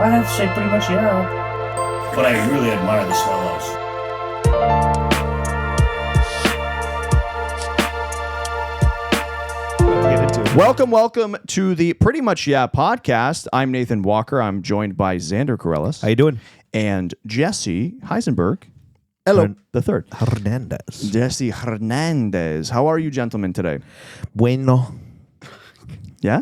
I have to say pretty much yeah. But I really admire the swallows. Welcome to the Pretty Much Yeah podcast. I'm Nathan Walker. I'm joined by Xander Corellis. How you doing? And Jesse Heisenberg. Hello. The third. Hernandez. Jesse Hernandez. How are you gentlemen today? Bueno. Yeah?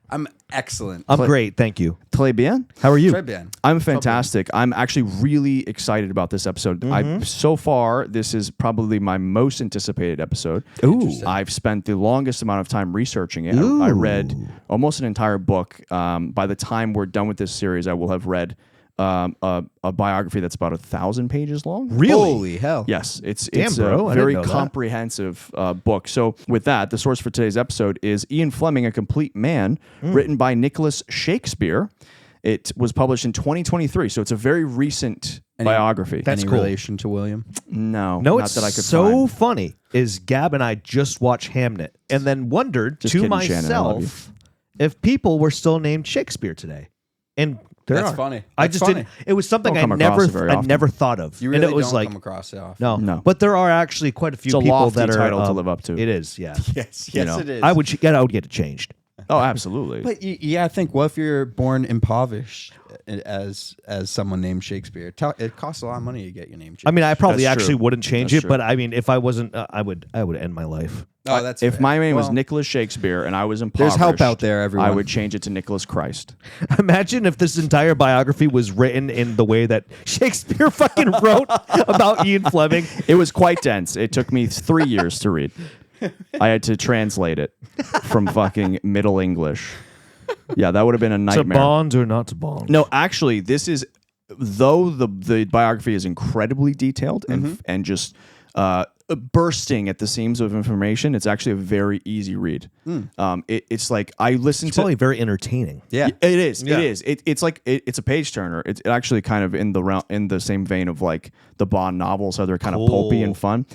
I'm excellent. I'm great, thank you. Très bien. How are you? Très bien. I'm fantastic. I'm actually really excited about this episode. So far, this is probably my most anticipated episode. Ooh. I've spent the longest amount of time researching it. I read almost an entire book. By the time we're done with this series, I will have read a biography that's about 1,000 pages long. Really? Holy hell. Yes, it's bro, I a very didn't know that. comprehensive book. So with that, the source for today's episode is Ian Fleming, A Complete Man, written by Nicholas Shakespeare. It was published in 2023, so it's a very recent biography. That's Any cool. relation to William? No, No, not it's that I could so find. funny is Gab and I just watched Hamnet and then wondered Just to kidding, Shannon, I love myself if people were still named Shakespeare today. And there That's are. funny. I That's just funny. didn't. It was something Don't I come across it never, very I often. never thought of. You really and it was don't like come across it often. no, but there are actually quite a few It's a people lofty that are title to live up to. It is, yeah. Yes, You know, it is. I would get it changed. Oh, absolutely. But yeah, I think what if you're born impoverished as someone named Shakespeare? It costs a lot of money to get your name changed. I mean, I probably That's actually true. wouldn't change That's it, true. but I mean, if I wasn't, I would end my life. oh, that's if fair. my name was Well, Nicholas Shakespeare and I was impoverished, There's help out there, I everyone. would change it to Nicholas Christ. Imagine if this entire biography was written in the way that Shakespeare fucking wrote about Ian Fleming. It was quite dense. It took me 3 years to read. I had to translate it from fucking Middle English. Yeah, that would have been a To nightmare. bond or not to bond? No, actually, this is, though the biography is incredibly detailed and just bursting at the seams of information, it's actually a very easy read. It's like I listened It's to. probably very entertaining. Yeah. It is. Yeah. It is. It's like it's a page turner. It's actually kind of in the same vein of like the Bond novels, how they're kind of pulpy and fun.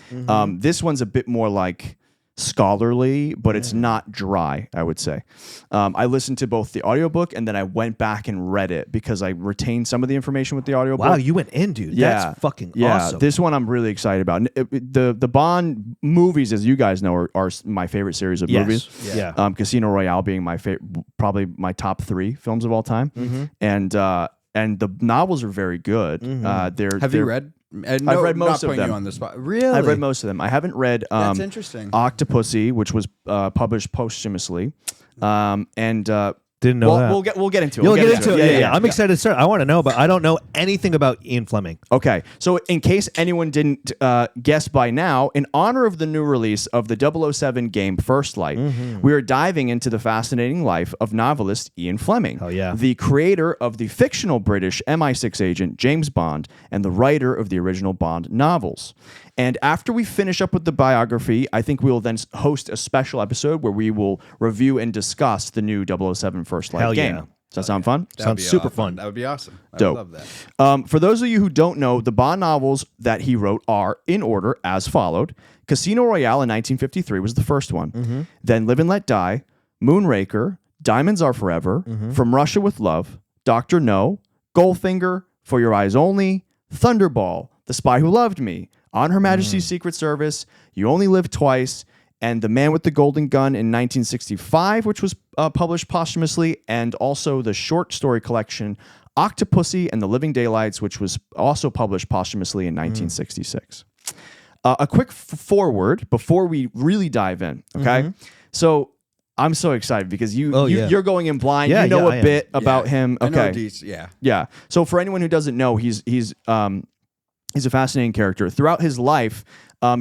This one's a bit more like scholarly, but it's not dry, I would say. I listened to both the audiobook and then I went back and read it because I retained some of the information with the audiobook. Wow, you went in, dude. Yeah. That's fucking Yeah, awesome. this one I'm really excited about. The Bond movies, as you guys know, are my favorite series of movies. Yeah. Casino Royale being my probably my top 3 films of all time, and the novels are very good. Have you read? I've read most not of putting them. You on the spot. Really? I've read most of them. I haven't read That's interesting. Octopussy, which was published posthumously, and Didn't know that. we'll get into it. You'll We'll get into it. Yeah. I'm yeah. excited to start. I want to know, but I don't know anything about Ian Fleming. Okay, so in case anyone didn't guess by now, in honor of the new release of the 007 game First Light, we are diving into the fascinating life of novelist Ian Fleming, Hell yeah. the creator of the fictional British MI6 agent James Bond and the writer of the original Bond novels. And after we finish up with the biography, I think we will then host a special episode where we will review and discuss the new 007 First Light Hell game. yeah. Does that sound fun? That'd Sounds be super awesome. fun. That would be awesome. I Dope. would love that. For those of you who don't know, the Bond novels that he wrote are in order as followed. Casino Royale in 1953 was the first one. Then Live and Let Die, Moonraker, Diamonds Are Forever, From Russia with Love, Dr. No, Goldfinger, For Your Eyes Only, Thunderball, The Spy Who Loved Me, On Her Majesty's Secret Service, You Only Live Twice, and The Man with the Golden Gun in 1965, which was published posthumously, and also the short story collection Octopussy and the Living Daylights, which was also published posthumously in 1966. A quick forward before we really dive in, okay? So I'm so excited because you're going in blind. Yeah, you know I a am. bit about him. I know Okay. yeah. Yeah. So for anyone who doesn't know, he's a fascinating character. Throughout his life,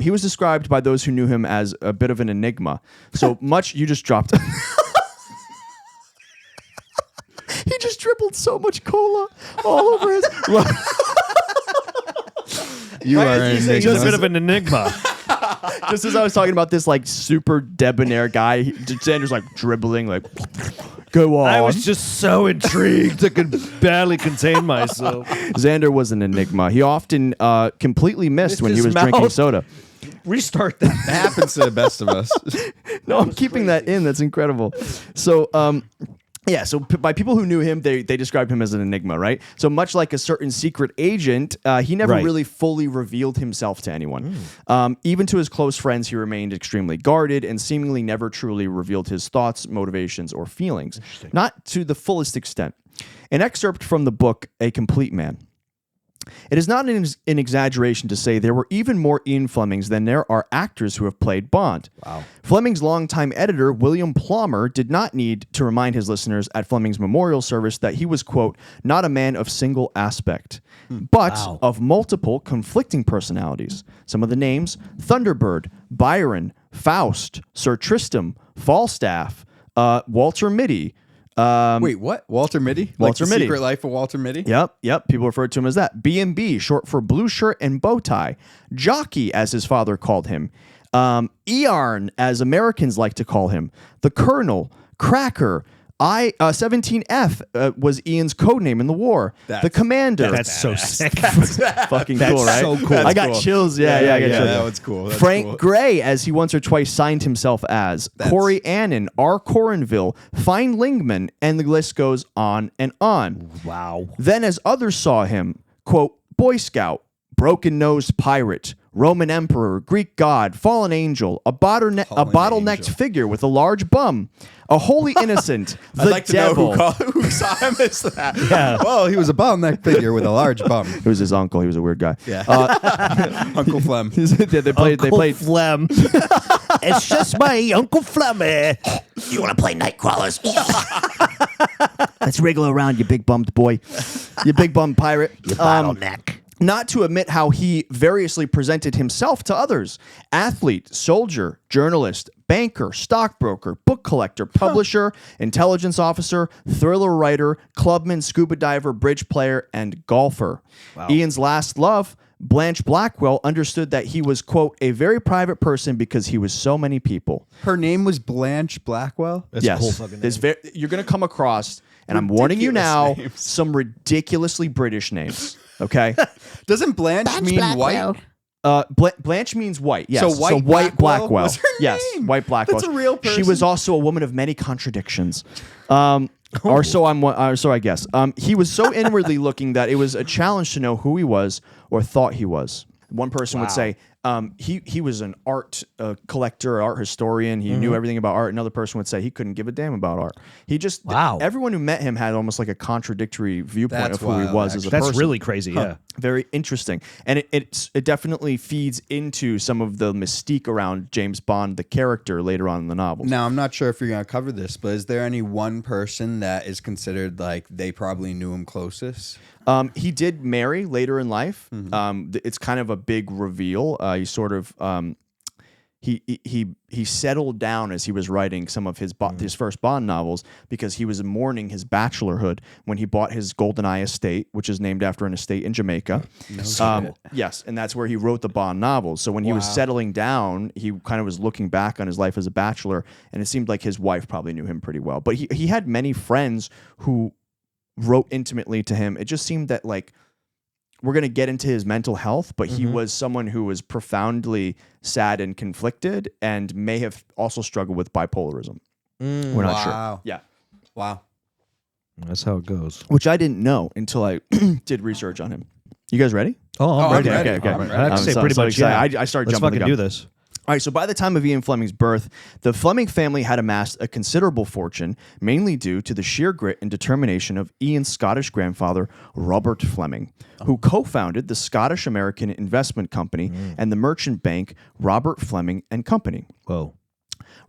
he was described by those who knew him as a bit of an enigma. So much you just dropped. He just dribbled so much cola all over his. You are an He's enigma. a bit of an enigma. Just as I was talking about this like super debonair guy, Xander's like dribbling like. Go on. I was just so intrigued I could barely contain myself. Xander was an enigma. He often completely missed when he his was drinking mouth. soda. Restart that. It happens to the best of us. No, I'm keeping that in. That's incredible. So Yeah, so by people who knew him, they described him as an enigma, right? So much like a certain secret agent, he never really fully revealed himself to anyone. Even to his close friends, he remained extremely guarded and seemingly never truly revealed his thoughts, motivations, or feelings, not to the fullest extent. An excerpt from the book, A Complete Man. It is not an exaggeration to say there were even more Ian Flemings than there are actors who have played Bond. Wow. Fleming's longtime editor, William Plomer, did not need to remind his listeners at Fleming's memorial service that he was, quote, not a man of single aspect, but of multiple conflicting personalities. Some of the names, Thunderbird, Byron, Faust, Sir Tristram, Falstaff, Walter Mitty. Wait, what? Walter Mitty? Walter like the Mitty. Secret Life of Walter Mitty? Yep. People referred to him as that. B&B, short for blue shirt and bow tie. Jockey, as his father called him. Earn, as Americans like to call him. The Colonel. Cracker. 17F was Ian's code name in the war. The Commander. That's so sick. Fucking cool, right? so cool. I got chills. Yeah, I got chills. That was cool. That's Frank cool. Gray, as he once or twice signed himself as. Corey Annan, R. Corinville, Fine Lingman, and the list goes on and on. Wow. Then as others saw him, quote, Boy Scout, broken-nosed pirate, Roman emperor, Greek god, fallen angel, a bottlenecked figure with a large bum, a holy innocent, the I'd like to devil. know who saw him as that. Yeah. Well, he was a bottleneck figure with a large bum. It was his uncle. He was a weird guy. Yeah. Uncle Flem. they played. Flem. It's just my Uncle Flemmy. You want to play Nightcrawlers? Let's wriggle around, you big bummed boy. You big bummed pirate. You bottleneck. Not to omit how he variously presented himself to others. Athlete, soldier, journalist, banker, stockbroker, book collector, publisher, intelligence officer, thriller writer, clubman, scuba diver, bridge player, and golfer. Wow. Ian's last love, Blanche Blackwell, understood that he was, quote, a very private person because he was so many people. Her name was Blanche Blackwell? That's Yes. a cool fucking name. You're going to come across, and I'm warning you Ridiculous now, names. some ridiculously British names. Okay? Doesn't Blanche mean white? Blanche means white. Yes. So White Blackwell was her Yes. name. White Blackwell. That's a real She was person? also a woman of many contradictions. Or so I guess. He was so inwardly looking that it was a challenge to know who he was or thought he was. One person would say he was an art collector, art historian. He knew everything about art. Another person would say he couldn't give a damn about art. He just everyone who met him had almost like a contradictory viewpoint That's of who he wild, was as a actually. person. That's really crazy, yeah. Very interesting. And it definitely feeds into some of the mystique around James Bond, the character, later on in the novels. Now, I'm not sure if you're going to cover this, but is there any one person that is considered like they probably knew him closest? He did marry later in life. It's kind of a big reveal. He sort of he settled down as he was writing some of his first Bond novels because he was mourning his bachelorhood when he bought his GoldenEye estate, which is named after an estate in Jamaica. Yes, and that's where he wrote the Bond novels. So when he was settling down, he kind of was looking back on his life as a bachelor, and it seemed like his wife probably knew him pretty well. But he had many friends who wrote intimately to him. It just seemed that like we're going to get into his mental health, but he was someone who was profoundly sad and conflicted and may have also struggled with bipolarism. We're not sure. Yeah. Wow. That's how it goes. Which I didn't know until I did research on him. You guys ready? Oh, I'm ready. ready. Okay. I'm ready. I have to say pretty much, excited. yeah. I started Let's jumping the fucking gun. do this. All right, so by the time of Ian Fleming's birth, the Fleming family had amassed a considerable fortune, mainly due to the sheer grit and determination of Ian's Scottish grandfather, Robert Fleming, who co-founded the Scottish-American Investment Company and the merchant bank Robert Fleming and Company. Whoa.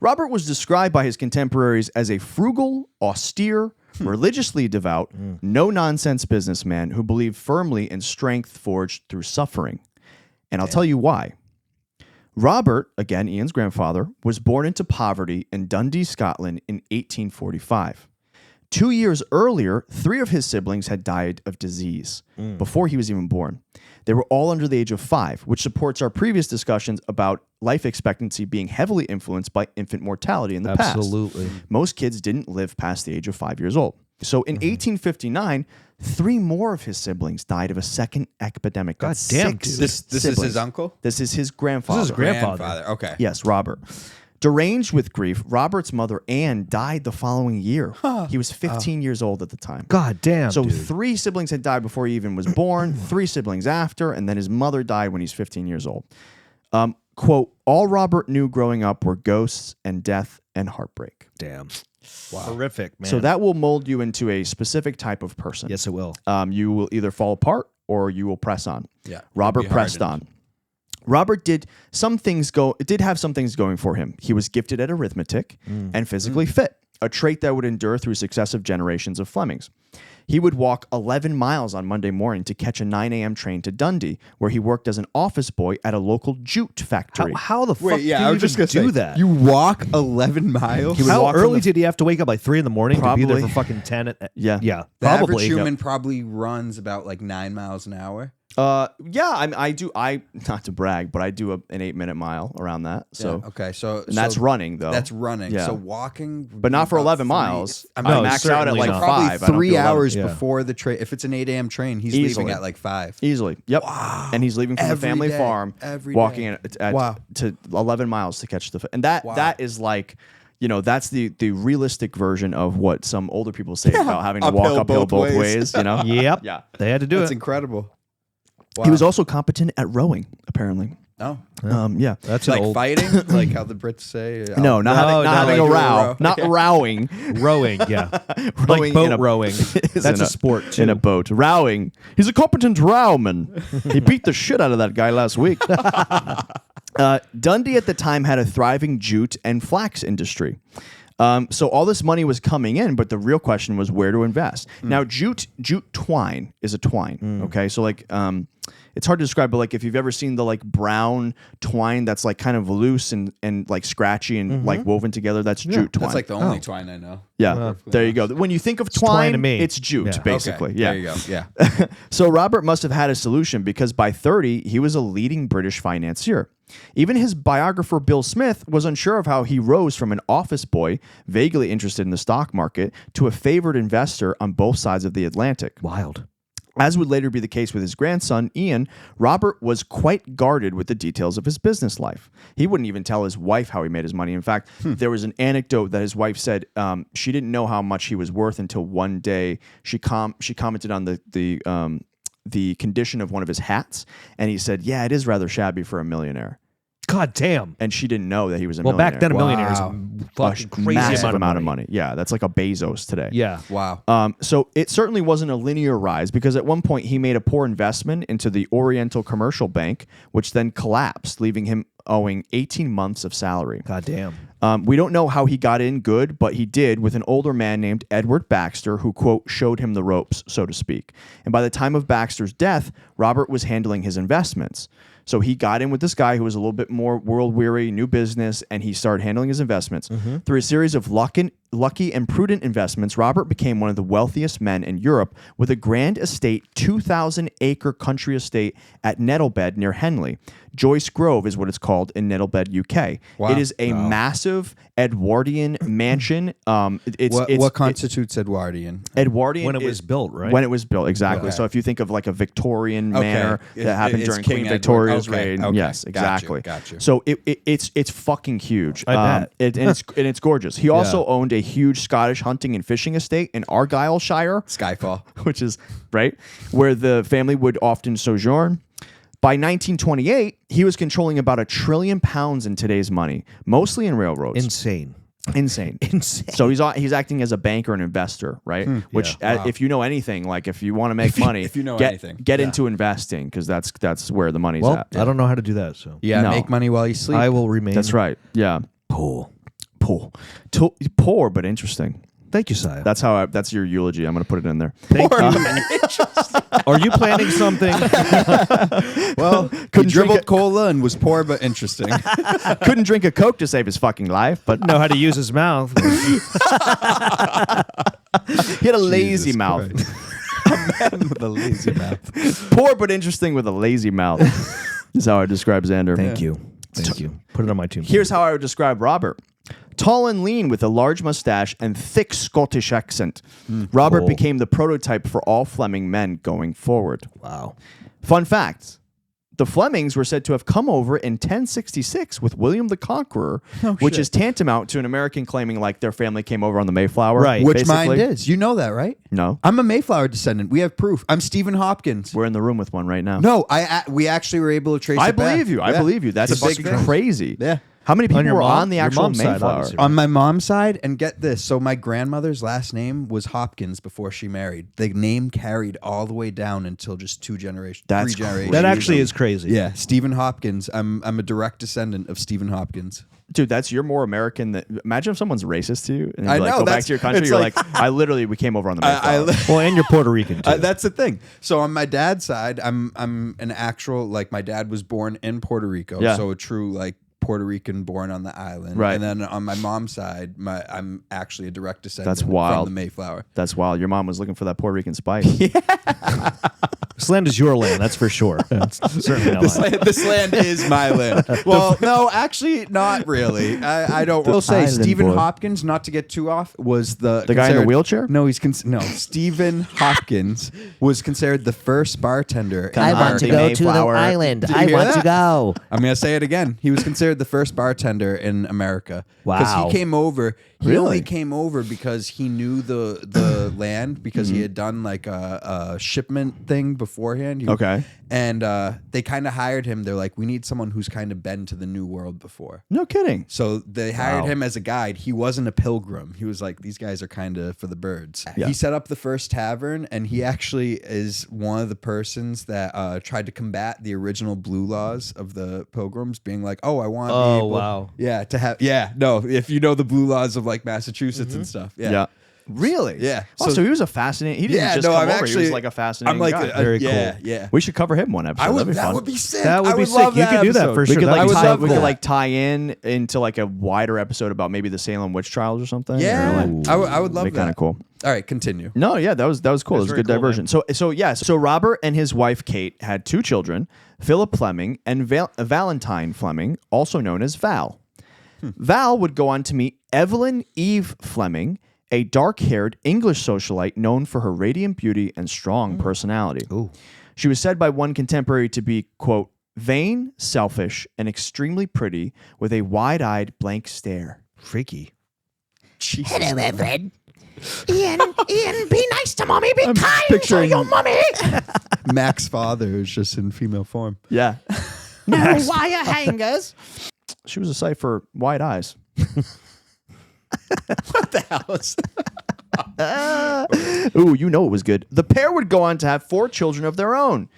Robert was described by his contemporaries as a frugal, austere, religiously devout, no-nonsense businessman who believed firmly in strength forged through suffering. And I'll tell you why. Robert, again Ian's grandfather, was born into poverty in Dundee, Scotland in 1845. 2 years earlier, 3 of his siblings had died of disease before he was even born. They were all under the age of 5, which supports our previous discussions about life expectancy being heavily influenced by infant mortality in the past. Absolutely. Most kids didn't live past the age of 5 years old. So in 1859, 3 more of his siblings died of a second epidemic. God damn, 6 dude. This is siblings. his uncle? This is his grandfather. This is grandfather. Okay. Yes, Robert. Deranged with grief, Robert's mother, Anne, died the following year. He was 15 years old at the time. God damn. So dude. 3 siblings had died before he even was born, 3 siblings after, and then his mother died when he's 15 years old. Quote, all Robert knew growing up were ghosts and death and heartbreak. Damn. Wow. Horrific, man. So that will mold you into a specific type of person. Yes, it will. You will either fall apart or you will press on. Yeah. Robert pressed hardened. on. Robert did have some things going for him. He was gifted at arithmetic and physically fit, a trait that would endure through successive generations of Flemings. He would walk 11 miles on Monday morning to catch a 9 a.m. train to Dundee, where he worked as an office boy at a local jute factory. How the fuck Wait, yeah, do I you was just even gonna do say, that? You walk 11 miles. would How walk from early the- did he have to wake up? Like 3 in the morning to be there Probably. for fucking 10? Yeah. Yeah. The Probably. average human probably runs about like 9 miles an hour. Yeah, I do. Not to brag, but I do an 8-minute mile around that. So, Yeah, okay, so and that's running though. That's running. Yeah. So walking, but not for about 11 three- miles. I I mean, max out at certainly like not. 5. probably I don't do 3 11. hours Yeah. before the train. If it's an 8 a.m. train, he's Easily. leaving at like 5. Easily. Yep. Wow. And he's leaving from the Every family day. farm, Every walking day. at to 11 miles to catch and that is like, that's the realistic version of what some older people say about having to walk Uphill uphill both both ways. ways, Yep. Yeah. They had to do That's it. incredible. Wow. He was also competent at rowing, apparently. Oh, Yeah. That's like an old fighting, like how the Brits say. No, not having, no, not having like a you row. row. Not rowing. rowing. Yeah. Rowing Like boat in a- rowing. is That's in a sport too. In a boat. Rowing. He's a competent rowman. He beat the shit out of that guy last week. Dundee at the time had a thriving jute and flax industry. So all this money was coming in, but the real question was where to invest. Now, jute twine is a twine. Okay, so like it's hard to describe, but like if you've ever seen the like brown twine that's like kind of loose and like scratchy and like woven together, that's jute twine. That's like the only twine I know. Yeah, there you go. When you think of twine twine, to me. it's jute, Yeah. basically. Okay, Yeah. there you go. Yeah. So Robert must have had a solution because by 30, he was a leading British financier. Even his biographer, Bill Smith, was unsure of how he rose from an office boy, vaguely interested in the stock market, to a favored investor on both sides of the Atlantic. Wild. As would later be the case with his grandson, Ian, Robert was quite guarded with the details of his business life. He wouldn't even tell his wife how he made his money. In fact, there was an anecdote that his wife said she didn't know how much he was worth until one day she commented on the condition of one of his hats, and he said, "Yeah, it is rather shabby for a millionaire." God damn. And she didn't know that he was a Well, millionaire. back then a millionaire is Wow. a fucking A crazy massive amount of money. Yeah, that's like a Bezos today. Yeah. Wow. So it certainly wasn't a linear rise because at one point he made a poor investment into the Oriental Commercial Bank, which then collapsed, leaving him owing 18 months of salary. God damn. We don't know how he got in good, but he did with an older man named Edward Baxter who, quote, showed him the ropes, so to speak. And by the time of Baxter's death, Robert was handling his investments. So he got in with this guy who was a little bit more world-weary, new business, and he started handling his investments. Through a series of lucky and prudent investments, Robert became one of the wealthiest men in Europe with a grand estate, 2,000-acre country estate at Nettlebed near Henley. Joyce Grove is what it's called in Nettlebed, UK. Wow. It is a massive Edwardian mansion. What constitutes Edwardian? Edwardian When it was built, right? When it was built, exactly. Okay. So if you think of like a Victorian Okay. manor that happened It's during King Queen Edward. Victoria's Okay, reign, okay. yes, Got you, exactly. got you. So it's fucking huge. I bet. And it's gorgeous. He also owned a huge Scottish hunting and fishing estate in Argyllshire, Skyfall. which is right where the family would often sojourn. By 1928, he was controlling about £1 trillion in today's money, mostly in railroads. Insane. Insane. Insane. So he's acting as a banker and investor, right? Which, if you know anything, like if you want to make money, if you know get, anything. get into investing because that's where the money's Well, at. I don't know how to do that, so Yeah, No. make money while you sleep. I will remain. That's right. Yeah. Poor. Poor, but interesting. Thank you, Saya. That's your eulogy. I'm going to put it in there. Thank you. Are you planning something? Well, he Couldn't drink dribbled it. cola and was poor but interesting. Couldn't drink a Coke to save his fucking life, but Know how to use his mouth. he had a lazy mouth. With a lazy mouth. Poor but interesting with a lazy mouth. Is how I describe Xander. Thank you. Thank you. Put it on my tombstone. Here's how I would describe Robert. Tall and lean with a large mustache and thick Scottish accent. Robert Cool. became the prototype for all Fleming men going forward. Wow. Fun fact, The Flemings were said to have come over in 1066 with William the Conqueror, which is tantamount to an American claiming like their family came over on the Mayflower. Right. Which basically. mine is. You know that, right? No. I'm a Mayflower descendant. We have proof. I'm Stephen Hopkins. We're in the room with one right now. No, we actually were able to trace I it back. believe you. I Yeah. believe you. That's It's a big fucking thing. crazy. Yeah. How many people your were mom- on the your actual mom's side, Mayflower? obviously. On my mom's side, and get this. So my grandmother's last name was Hopkins before she married. The name carried all the way down until just three generations. That's generations. That actually is crazy. Yeah, Stephen Hopkins. I'm a direct descendant of Stephen Hopkins. Dude, you're more American than. Imagine if someone's racist to you and you're I like, know, go back that's- to your country. it's You're like- like, we came over on the Mayflower. Well, and you're Puerto Rican too. That's the thing. So on my dad's side, I'm an actual like my dad was born in Puerto Rico, Yeah. so a true like Puerto Rican born on the island. Right. And then on my mom's side, I'm actually a direct descendant That's wild. from the Mayflower. That's wild. Your mom was looking for that Puerto Rican spice. This land is your land, that's for sure. It's certainly not mine. This land is my land. Well, no, actually, not really. I don't. Will say Island Stephen boy. Hopkins, not to get too off, was the The guy in the considered- wheelchair? No, no. Stephen Hopkins was considered the first bartender. Come in on, America. the Mayflower. Did you I hear want to that? go. I'm gonna say it again. He was considered the first bartender in America. Wow. Because he came over. He Really? only came over because he knew the land because he had done like a shipment thing beforehand. Okay. And they kind of hired him. They're like, we need someone who's kind of been to the New World before. No kidding. So they hired Wow. him as a guide. He wasn't a pilgrim. He was like, these guys are kind of for the birds. Yeah. He set up the first tavern, and he actually is one of the persons that tried to combat the original blue laws of the pilgrims, being like, oh, I want to be Oh, able, wow. yeah, to have, yeah, no, if you know the blue laws of like Massachusetts and stuff. Yeah. Really? Yeah. Oh, so he was a fascinating. He didn't Yeah, just no, come I'm over. He actually, was like a fascinating I'm like, guy. Very yeah, cool. yeah. We should cover him one episode. That'd be that fun. would be sick. That would I be would sick. love You that could do that episode. for We sure. could That like would be tie, love we could that. like tie in into like a wider episode about maybe the Salem witch trials or something. Yeah, or like, I would love be that. kind of cool. All right, continue. No, yeah, that was cool. It was a very good cool, diversion. So Robert and his wife Kate had two children, Philip Fleming and Valentine Fleming, also known as Val. Val would go on to meet Evelyn Eve Fleming, a dark-haired English socialite known for her radiant beauty and strong personality. She was said by one contemporary to be, quote, vain, selfish, and extremely pretty with a wide-eyed blank stare. Freaky. Hello, Evelyn. Ian, be nice to mommy. Be kind to picturing- your mommy. Mac's father is just in female form. Yeah. No wire hangers. She was a sight for wide eyes. Ooh, you know it was good. The pair would go on to have 4 children of their own.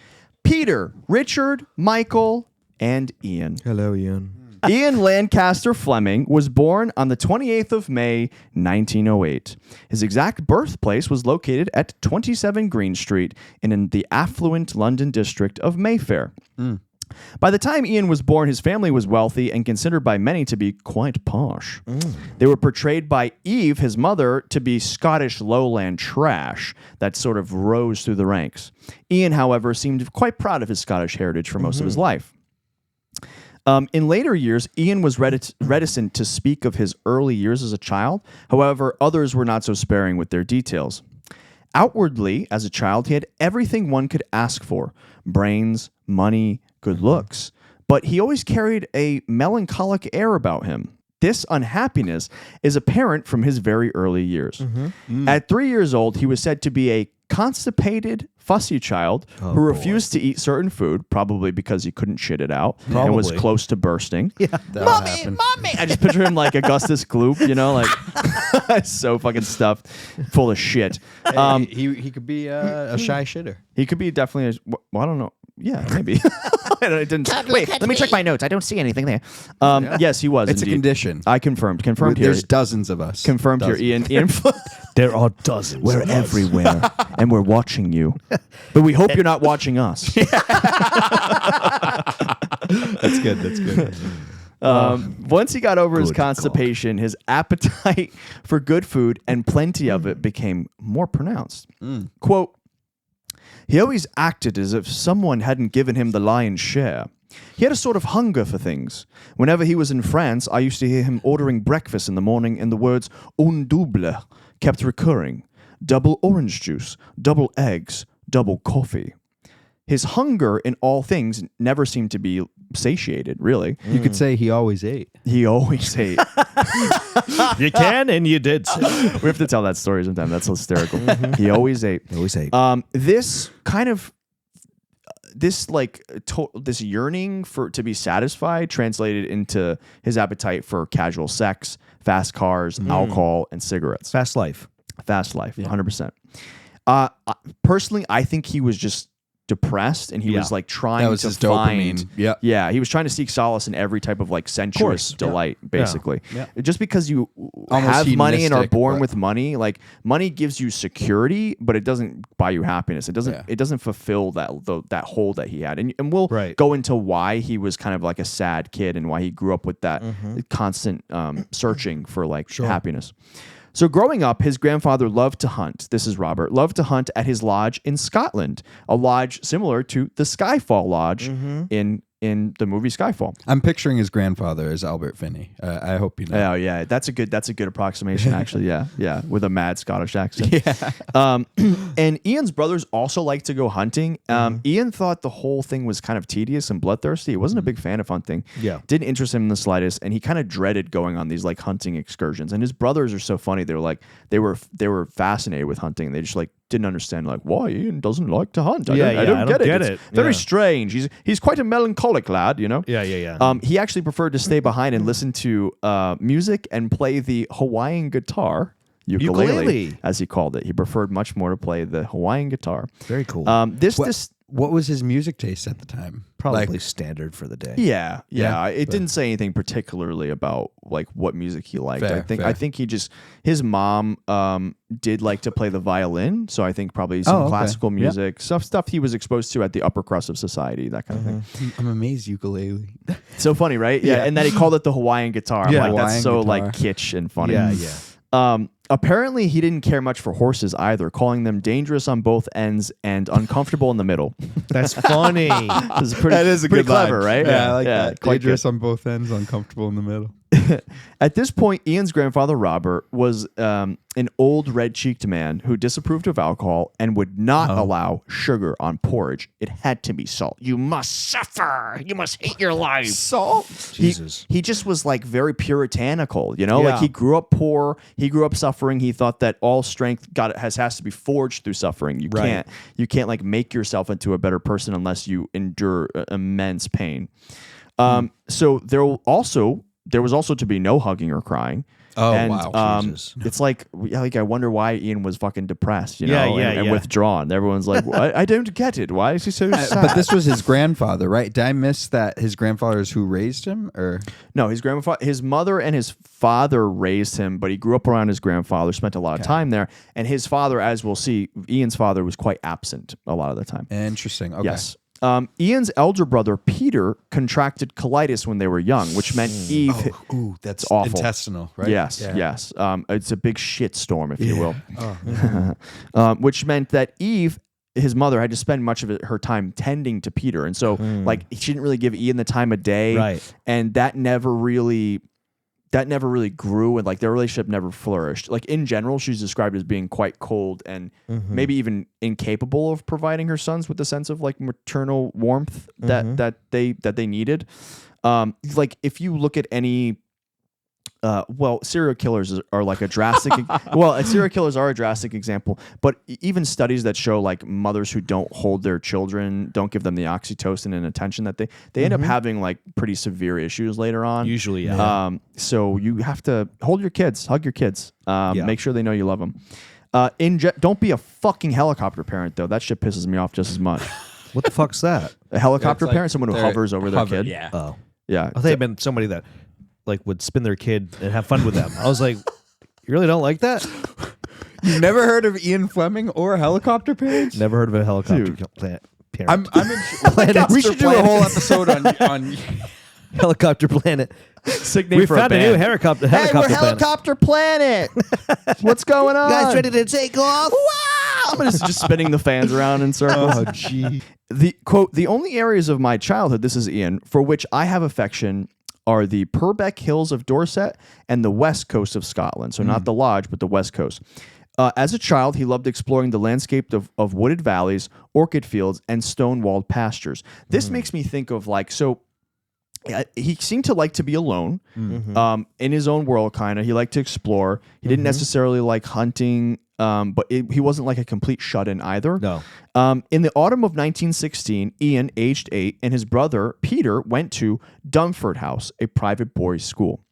Peter, Richard, Michael, and Ian. Hello, Ian. Ian Lancaster Fleming was born on the 28th of May, 1908. His exact birthplace was located at 27 Green Street in the affluent London district of Mayfair. By the time Ian was born, his family was wealthy and considered by many to be quite posh. They were portrayed by Eve, his mother, to be Scottish lowland trash that sort of rose through the ranks. Ian, however, seemed quite proud of his Scottish heritage for most of his life. In later years, Ian was reticent to speak of his early years as a child. However, others were not so sparing with their details. Outwardly, as a child, he had everything one could ask for: brains, money, good looks. But he always carried a melancholic air about him. This unhappiness is apparent from his very early years. At 3 years old, he was said to be a constipated, fussy child who refused to eat certain food, probably because he couldn't shit it out and was Probably. close to bursting. Mommy, Mommy. I just picture him like Augustus Gloop, you know, like so fucking stuffed, full of shit. he could be a shy shitter. He could be definitely. Well, I don't know. Yeah, maybe. I didn't. Wait, let me check my notes. I don't see anything there. Yes, he was. It's indeed. a condition. I confirmed. Confirmed here. There's dozens of us. Confirmed here. Ian. There are dozens. We're of us. everywhere, and we're watching you. But we hope you're not watching us. That's good. That's good. Once he got over his Good constipation, his appetite for good food and plenty of it became more pronounced. Quote, he always acted as if someone hadn't given him the lion's share. He had a sort of hunger for things. Whenever he was in France, I used to hear him ordering breakfast in the morning, and the words un double kept recurring. Double orange juice, double eggs, double coffee. his hunger in all things never seemed to be satiated, really. You could say he always ate. He always ate. You can and you did. We have to tell that story sometime. That's hysterical. He always ate. Always ate. This kind of this yearning to be satisfied translated into his appetite for casual sex, fast cars, alcohol, and cigarettes. Fast life. Fast life, 100%. Personally, I think he was just depressed and he was like trying That was to his find dopamine. yeah, he was trying to seek solace in every type of like sensuous delight, basically. Yeah. Just because you Almost have money and are hedonistic, born but- with money, like money gives you security, but it doesn't buy you happiness. It doesn't fulfill that hole that he had. And we'll go into why he was kind of like a sad kid and why he grew up with that constant searching for like happiness. So growing up, his grandfather loved to hunt. This is Robert. Loved to hunt at his lodge in Scotland, a lodge similar to the Skyfall Lodge in the movie Skyfall. I'm picturing his grandfather as Albert Finney. I hope you know. Oh yeah, that's a good approximation actually. Yeah, with a mad Scottish accent. And Ian's brothers also like to go hunting. Ian thought the whole thing was kind of tedious and bloodthirsty. He wasn't a big fan of hunting. Yeah, didn't interest him in the slightest, and he kind of dreaded going on these like hunting excursions. And his brothers are so funny. They were like they were fascinated with hunting. They just like didn't understand like why Ian doesn't like to hunt. I don't get it. It's very strange. He's quite a melancholic lad, you know. Yeah. He actually preferred to stay behind and listen to music and play the Hawaiian guitar, ukulele, as he called it. He preferred much more to play the Hawaiian guitar. Very cool. What was his music taste at the time? Probably standard for the day. Yeah. It didn't say anything particularly about like what music he liked. Fair. I think he just his mom did like to play the violin, so I think probably some classical music, stuff he was exposed to at the upper crust of society, that kind of thing. I'm amazed ukulele. So funny, right? Yeah, and that he called it the Hawaiian guitar. I'm like, that's Hawaiian so guitar. like kitsch and funny. Yeah. Apparently, he didn't care much for horses either, calling them dangerous on both ends and uncomfortable in the middle. That's funny. That is pretty good clever, line. right? Yeah, I like that. Quite Dangerous on both ends, uncomfortable in the middle. At this point, Ian's grandfather, Robert, was an old red-cheeked man who disapproved of alcohol and would not allow sugar on porridge. It had to be salt. You must suffer. You must hate your life. Salt? Jesus. He just was like very puritanical, you know? Like he grew up poor. He grew up suffering. He thought that all strength has to be forged through suffering. You can't like make yourself into a better person unless you endure immense pain. So there was also to be no hugging or crying. Oh, and, wow. Jesus. It's like I wonder why Ian was fucking depressed, you know, and yeah. withdrawn. Everyone's like, I don't get it. Why is he so sad? But this was his grandfather, right? Did I miss that his grandfather is who raised him? Or No, his mother and his father raised him, but he grew up around his grandfather, spent a lot of time there. And his father, as we'll see, Ian's father was quite absent a lot of the time. Interesting. Okay. Yes. Ian's elder brother, Peter, contracted colitis when they were young, which meant Eve... Ooh, that's awful. intestinal, right? Yes. It's a big shit storm, if you will. Which meant that Eve, his mother, had to spend much of her time tending to Peter. And so, like, she didn't really give Ian the time of day. Right. And that never really grew, and like their relationship never flourished. Like in general, she's described as being quite cold and maybe even incapable of providing her sons with the sense of like maternal warmth that they needed. Like if you look at any serial killers are like a drastic serial killers are a drastic example, but even studies that show like mothers who don't hold their children, don't give them the oxytocin and attention that they end up having like pretty severe issues later on. Usually, yeah. So you have to hold your kids, hug your kids, make sure they know you love them. Don't be a fucking helicopter parent though. That shit pisses me off just as much. What the fuck's that? A helicopter like parent, someone who hovers over their kid. Yeah. Oh. Yeah. I thought it meant somebody that like would spin their kid and have fun with them. I was like, you really don't like that? You've never heard of Ian Fleming or helicopter parents? Never heard of a helicopter Dude. parent. We should do a whole episode on Helicopter planet. Sick name We for a found a band. new helicopter Hey, we're planet. helicopter planet. What's going on? Guys ready to take off? Wow! I'm just spinning the fans around in circles. Oh, gee. The quote: "The only areas of my childhood," this is Ian, "for which I have affection are the Purbeck Hills of Dorset and the west coast of Scotland." So not the lodge, but the west coast. As a child, he loved exploring the landscape of wooded valleys, orchid fields, and stone-walled pastures. This makes me think of he seemed to like to be alone in his own world, kind of. He liked to explore. He didn't necessarily like hunting, but he wasn't like a complete shut-in either. No. In the autumn of 1916, Ian, aged 8, and his brother, Peter, went to Dumford House, a private boys' school.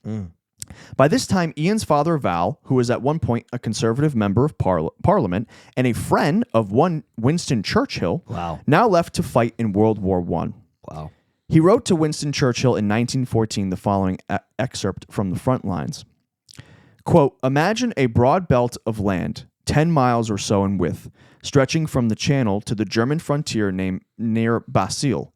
By this time, Ian's father, Val, who was at one point a conservative member of Parliament and a friend of one Winston Churchill, now left to fight in World War I. Wow. He wrote to Winston Churchill in 1914 the following excerpt from the front lines. Quote, imagine a broad belt of land, 10 miles or so in width, stretching from the Channel to the German frontier near Basile,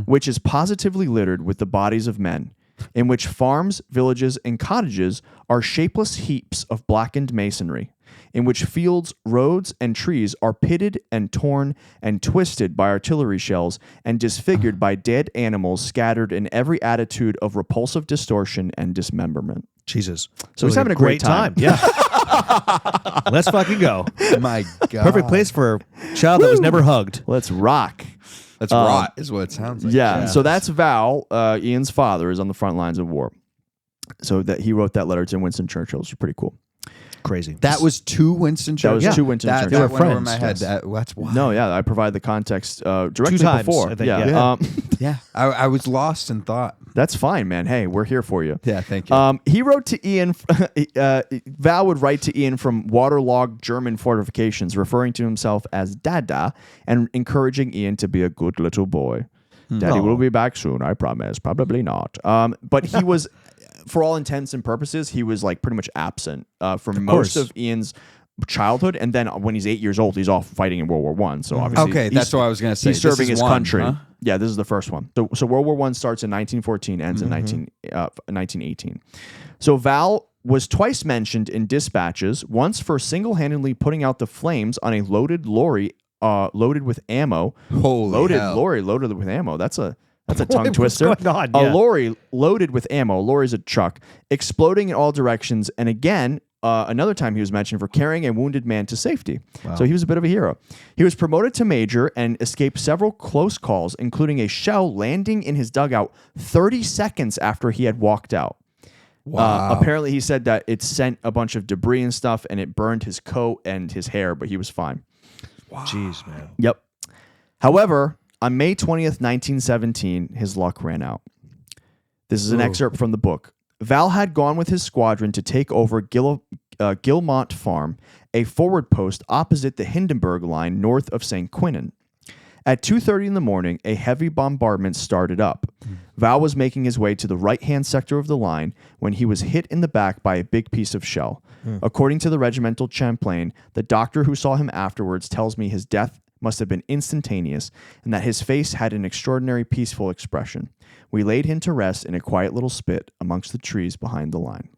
which is positively littered with the bodies of men, in which farms, villages, and cottages are shapeless heaps of blackened masonry, in which fields, roads, and trees are pitted and torn and twisted by artillery shells and disfigured by dead animals scattered in every attitude of repulsive distortion and dismemberment. Jesus. So he's having a great time. Yeah. Let's fucking go. My God. Perfect place for a child that was never hugged. Let's rock. That's rot, is what it sounds like. Yeah. So that's Val, Ian's father, is on the front lines of war. So that he wrote that letter to Winston Churchill, which is pretty cool. Crazy. That was to Winston Churchill. That was to Winston Churchill. That They were went over friends, my head. yes. That's wild. No, yeah, I provided the context directly 2 times, before. I think, yeah. Yeah, I was lost in thought. That's fine, man. Hey, we're here for you. Yeah, thank you. He wrote to Ian. Val would write to Ian from waterlogged German fortifications, referring to himself as Dada and encouraging Ian to be a good little boy. Daddy will be back soon, I promise. Probably not. But he was, for all intents and purposes, he was like pretty much absent for most of Ian's childhood, and then when he's 8 years old, he's off fighting in World War I. So obviously, Okay, that's what I was gonna say. He's This serving is his one, country. huh? Yeah, this is the first one. So World War I starts in 1914, ends in 1918. So Val was twice mentioned in dispatches, once for single-handedly putting out the flames on a loaded lorry loaded with ammo. Holy hell. Lorry loaded with ammo. That's a tongue twister. What's going on? A Yeah. lorry loaded with ammo. Lorry's a truck, exploding in all directions. And again, another time he was mentioned for carrying a wounded man to safety. So he was a bit of a hero. He was promoted to major and escaped several close calls, including a shell landing in his dugout 30 seconds after he had walked out. Wow. Apparently, he said that it sent a bunch of debris and stuff, and it burned his coat and his hair, but he was fine. Jeez, man. Yep. However, on May 20th, 1917, his luck ran out. This is an excerpt from the book. Val had gone with his squadron to take over Gilmont Farm, a forward post opposite the Hindenburg line north of St. Quintin. At 2:30 in the morning, a heavy bombardment started up. Val was making his way to the right-hand sector of the line when he was hit in the back by a big piece of shell. According to the regimental Champlain, the doctor who saw him afterwards tells me his death must have been instantaneous and that his face had an extraordinary peaceful expression. We laid him to rest in a quiet little spit amongst the trees behind the line.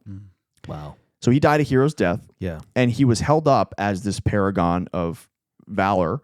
Wow. So he died a hero's death. Yeah. And he was held up as this paragon of valor,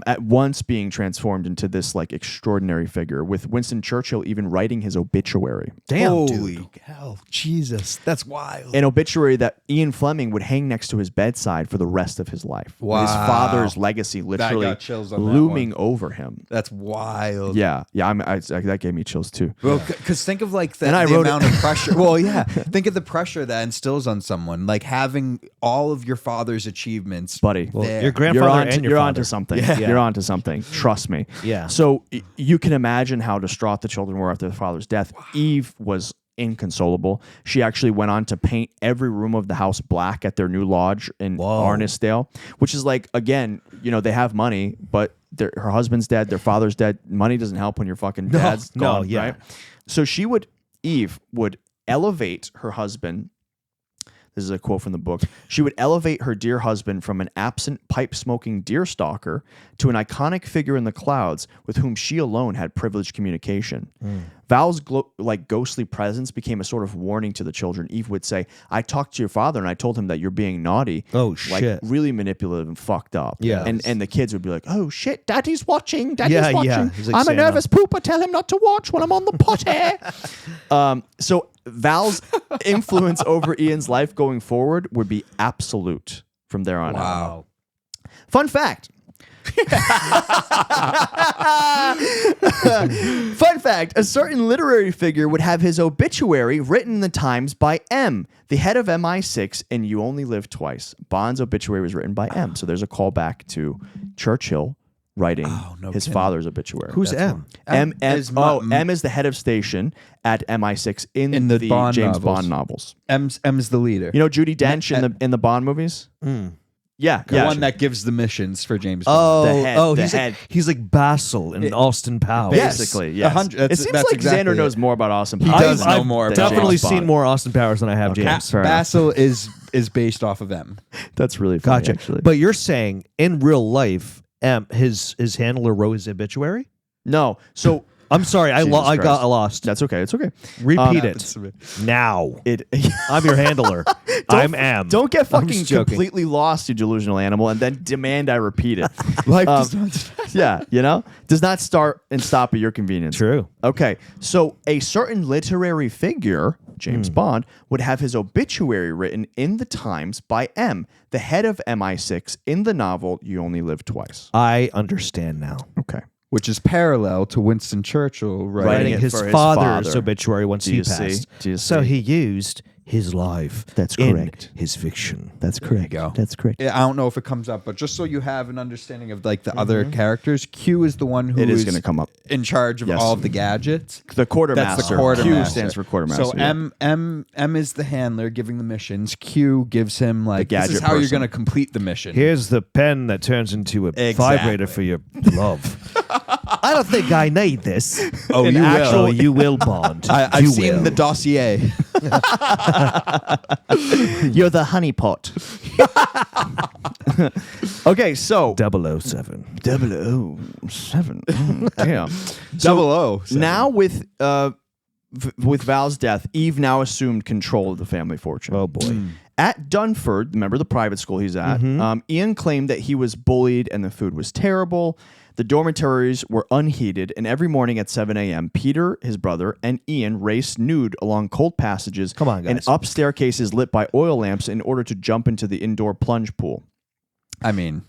at once being transformed into this like extraordinary figure, with Winston Churchill even writing his obituary. Damn, Holy dude. hell. Jesus. That's wild. An obituary that Ian Fleming would hang next to his bedside for the rest of his life. With his Wow. father's legacy literally got chills on that looming over him. That's wild. Yeah. Yeah. That gave me chills too. Well, because think of like the And I wrote amount of pressure. Well, yeah. Think of the pressure that instills on someone, like having all of your father's achievements. Buddy. Well, there. your grandfather and your you're father. onto something. Yeah. You're onto something. Trust me. Yeah. So you can imagine how distraught the children were after their father's death. Eve was inconsolable. She actually went on to paint every room of the house black at their new lodge in Arnisdale, which is like, again, they have money, but her husband's dead, their father's dead. Money doesn't help when your fucking dad's gone, right? So Eve would elevate her husband. This is a quote from the book. She would elevate her dear husband from an absent, pipe-smoking deerstalker to an iconic figure in the clouds with whom she alone had privileged communication. Val's ghostly presence became a sort of warning to the children. Eve would say, I talked to your father and I told him that you're being naughty. Oh, like, shit. really manipulative and fucked up. Yeah. And the kids would be like, oh, shit, Daddy's watching. Daddy's Yeah, watching. yeah. He's like I'm a saying, nervous pooper. Tell him not to watch when I'm on the potty. So Val's influence over Ian's life going forward would be absolute from there on out. Wow. Fun fact. Fun fact, a certain literary figure would have his obituary written in the Times by M, the head of MI6 and You Only Live Twice. Bond's obituary was written by M. So there's a callback to Churchill writing his father's obituary. Who's M? M is is the head of station at MI6 in the Bond James novels. Bond novels. M's the leader. You know Judi Dench in the Bond movies? Yeah, The yeah. one that gives the missions for James Bond. The head, the he's head. like Basil in Austin Powers. Yes. Basically, yes. 100 It seems that's like exactly Xander knows it. more about Austin He Powers. does know I've more about Definitely James seen Bond. more Austin Powers than I have Okay. James. Fair enough. Basil is based off of M. That's really funny, Gotcha. actually. But you're saying in real life, his handler wrote his obituary? No. So I'm sorry, I Jesus got Christ. lost. that's okay. It's okay. Repeat That's- it now. It. I'm your handler. I'm Am. Don't get I'm fucking just joking. completely lost, you delusional animal, and then demand I repeat it. Life does not. Yeah, does not start and stop at your convenience. True. Okay, so a certain literary figure, James Bond, would have his obituary written in the Times by M, the head of MI6 in the novel You Only Live Twice. I understand now. Okay. Which is parallel to Winston Churchill Writing Writing it his for his father's father. obituary once Do he you see? passed. Do you So see? he used his life. That's in correct. his fiction. That's correct. go. That's correct. I don't know if it comes up, but just so you have an understanding of like the other characters, Q is the one who It is going to come up. in charge of Yes. all of the gadgets. The quartermaster. That's the quartermaster. Q stands for quartermaster. So yeah. M is the handler giving the missions. Q gives him like this gadget is how you're person. going to complete the mission. Here's the pen that turns into a Exactly. vibrator for your love. I don't think I need this. Oh, In you will. actual, you will, Bond. I've You seen will. the dossier. You're the honeypot. Okay, so 007. 007. Damn. Double O. Now with Val's death, Eve now assumed control of the family fortune. Oh boy. At Dunford, remember the private school he's at, Ian claimed that he was bullied and the food was terrible. The dormitories were unheated, and every morning at 7 a.m., Peter, his brother, and Ian raced nude along cold passages Come on, guys. and up staircases lit by oil lamps in order to jump into the indoor plunge pool. I mean,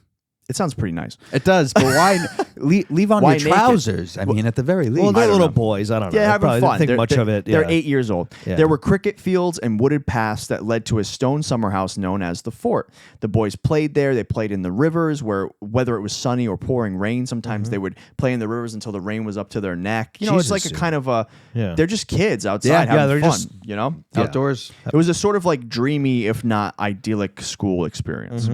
It sounds pretty nice. it does, but why leave on Why your naked? trousers? I mean, at the very least. Well, they're don't little know. boys. I don't know. Yeah, I having probably fun. didn't think They're- much of it. They're Yeah. 8 years old. Yeah. There were cricket fields and wooded paths that led to a stone summer house known as the Fort. The boys played there. They played in the rivers where, whether it was sunny or pouring rain, sometimes they would play in the rivers until the rain was up to their neck. You know, it's like a Jesus. kind of a, Yeah. they're just kids outside Yeah, having they're fun, just- you know? Outdoors. It was a sort of like dreamy, if not idyllic school experience.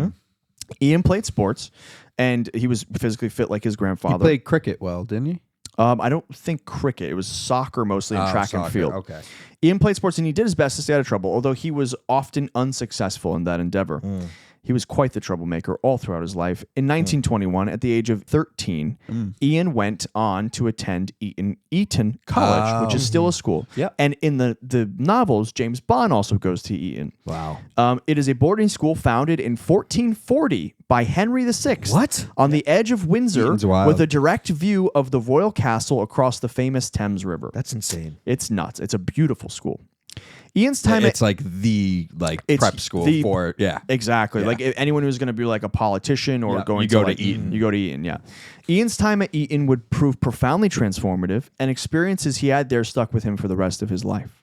Ian played sports, and he was physically fit like his He grandfather. played cricket well, didn't he? I don't think cricket. It was soccer mostly and track and Soccer, field. Okay. Ian played sports and he did his best to stay out of trouble, although he was often unsuccessful in that endeavor. He was quite the troublemaker all throughout his life. In 1921, at the age of 13, Ian went on to attend Eton College, which is still a school. Yep. And in the novels, James Bond also goes to Eton. Wow. It is a boarding school founded in 1440 by Henry VI. What? On the edge of Windsor, Eton's wild. with a direct view of the royal castle across the famous Thames River. That's insane. It's nuts. It's a beautiful school. Ian's time It's like the It's prep school the- for exactly Yeah. like if anyone who's going to be like a politician or Yeah, going you go to like, Eton. you go to Eton. Yeah, Ian's time at Eton would prove profoundly transformative, and experiences he had there stuck with him for the rest of his life.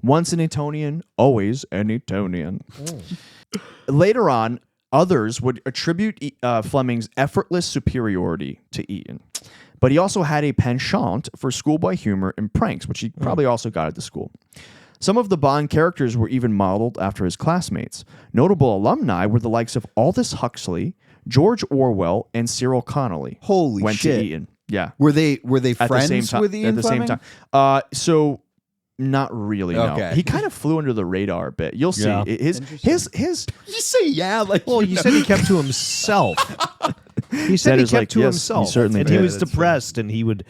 Once an Etonian, always an Etonian. Later on, others would attribute Fleming's effortless superiority to Eton. But he also had a penchant for schoolboy humor and pranks, which he probably also got at the school. Some of the Bond characters were even modeled after his classmates. Notable alumni were the likes of Aldous Huxley, George Orwell, and Cyril Connolly. Holy went shit. to Eton. Yeah. Were they At friends the same time. with Ian At the Fleming? same time. So not really. No. Okay. He kind of flew under the radar a bit. You'll see. Yeah. His You say yeah, like Well, you said he kept to himself. He said That he is kept like, to yes, himself. he certainly and did. he was depressed, and he would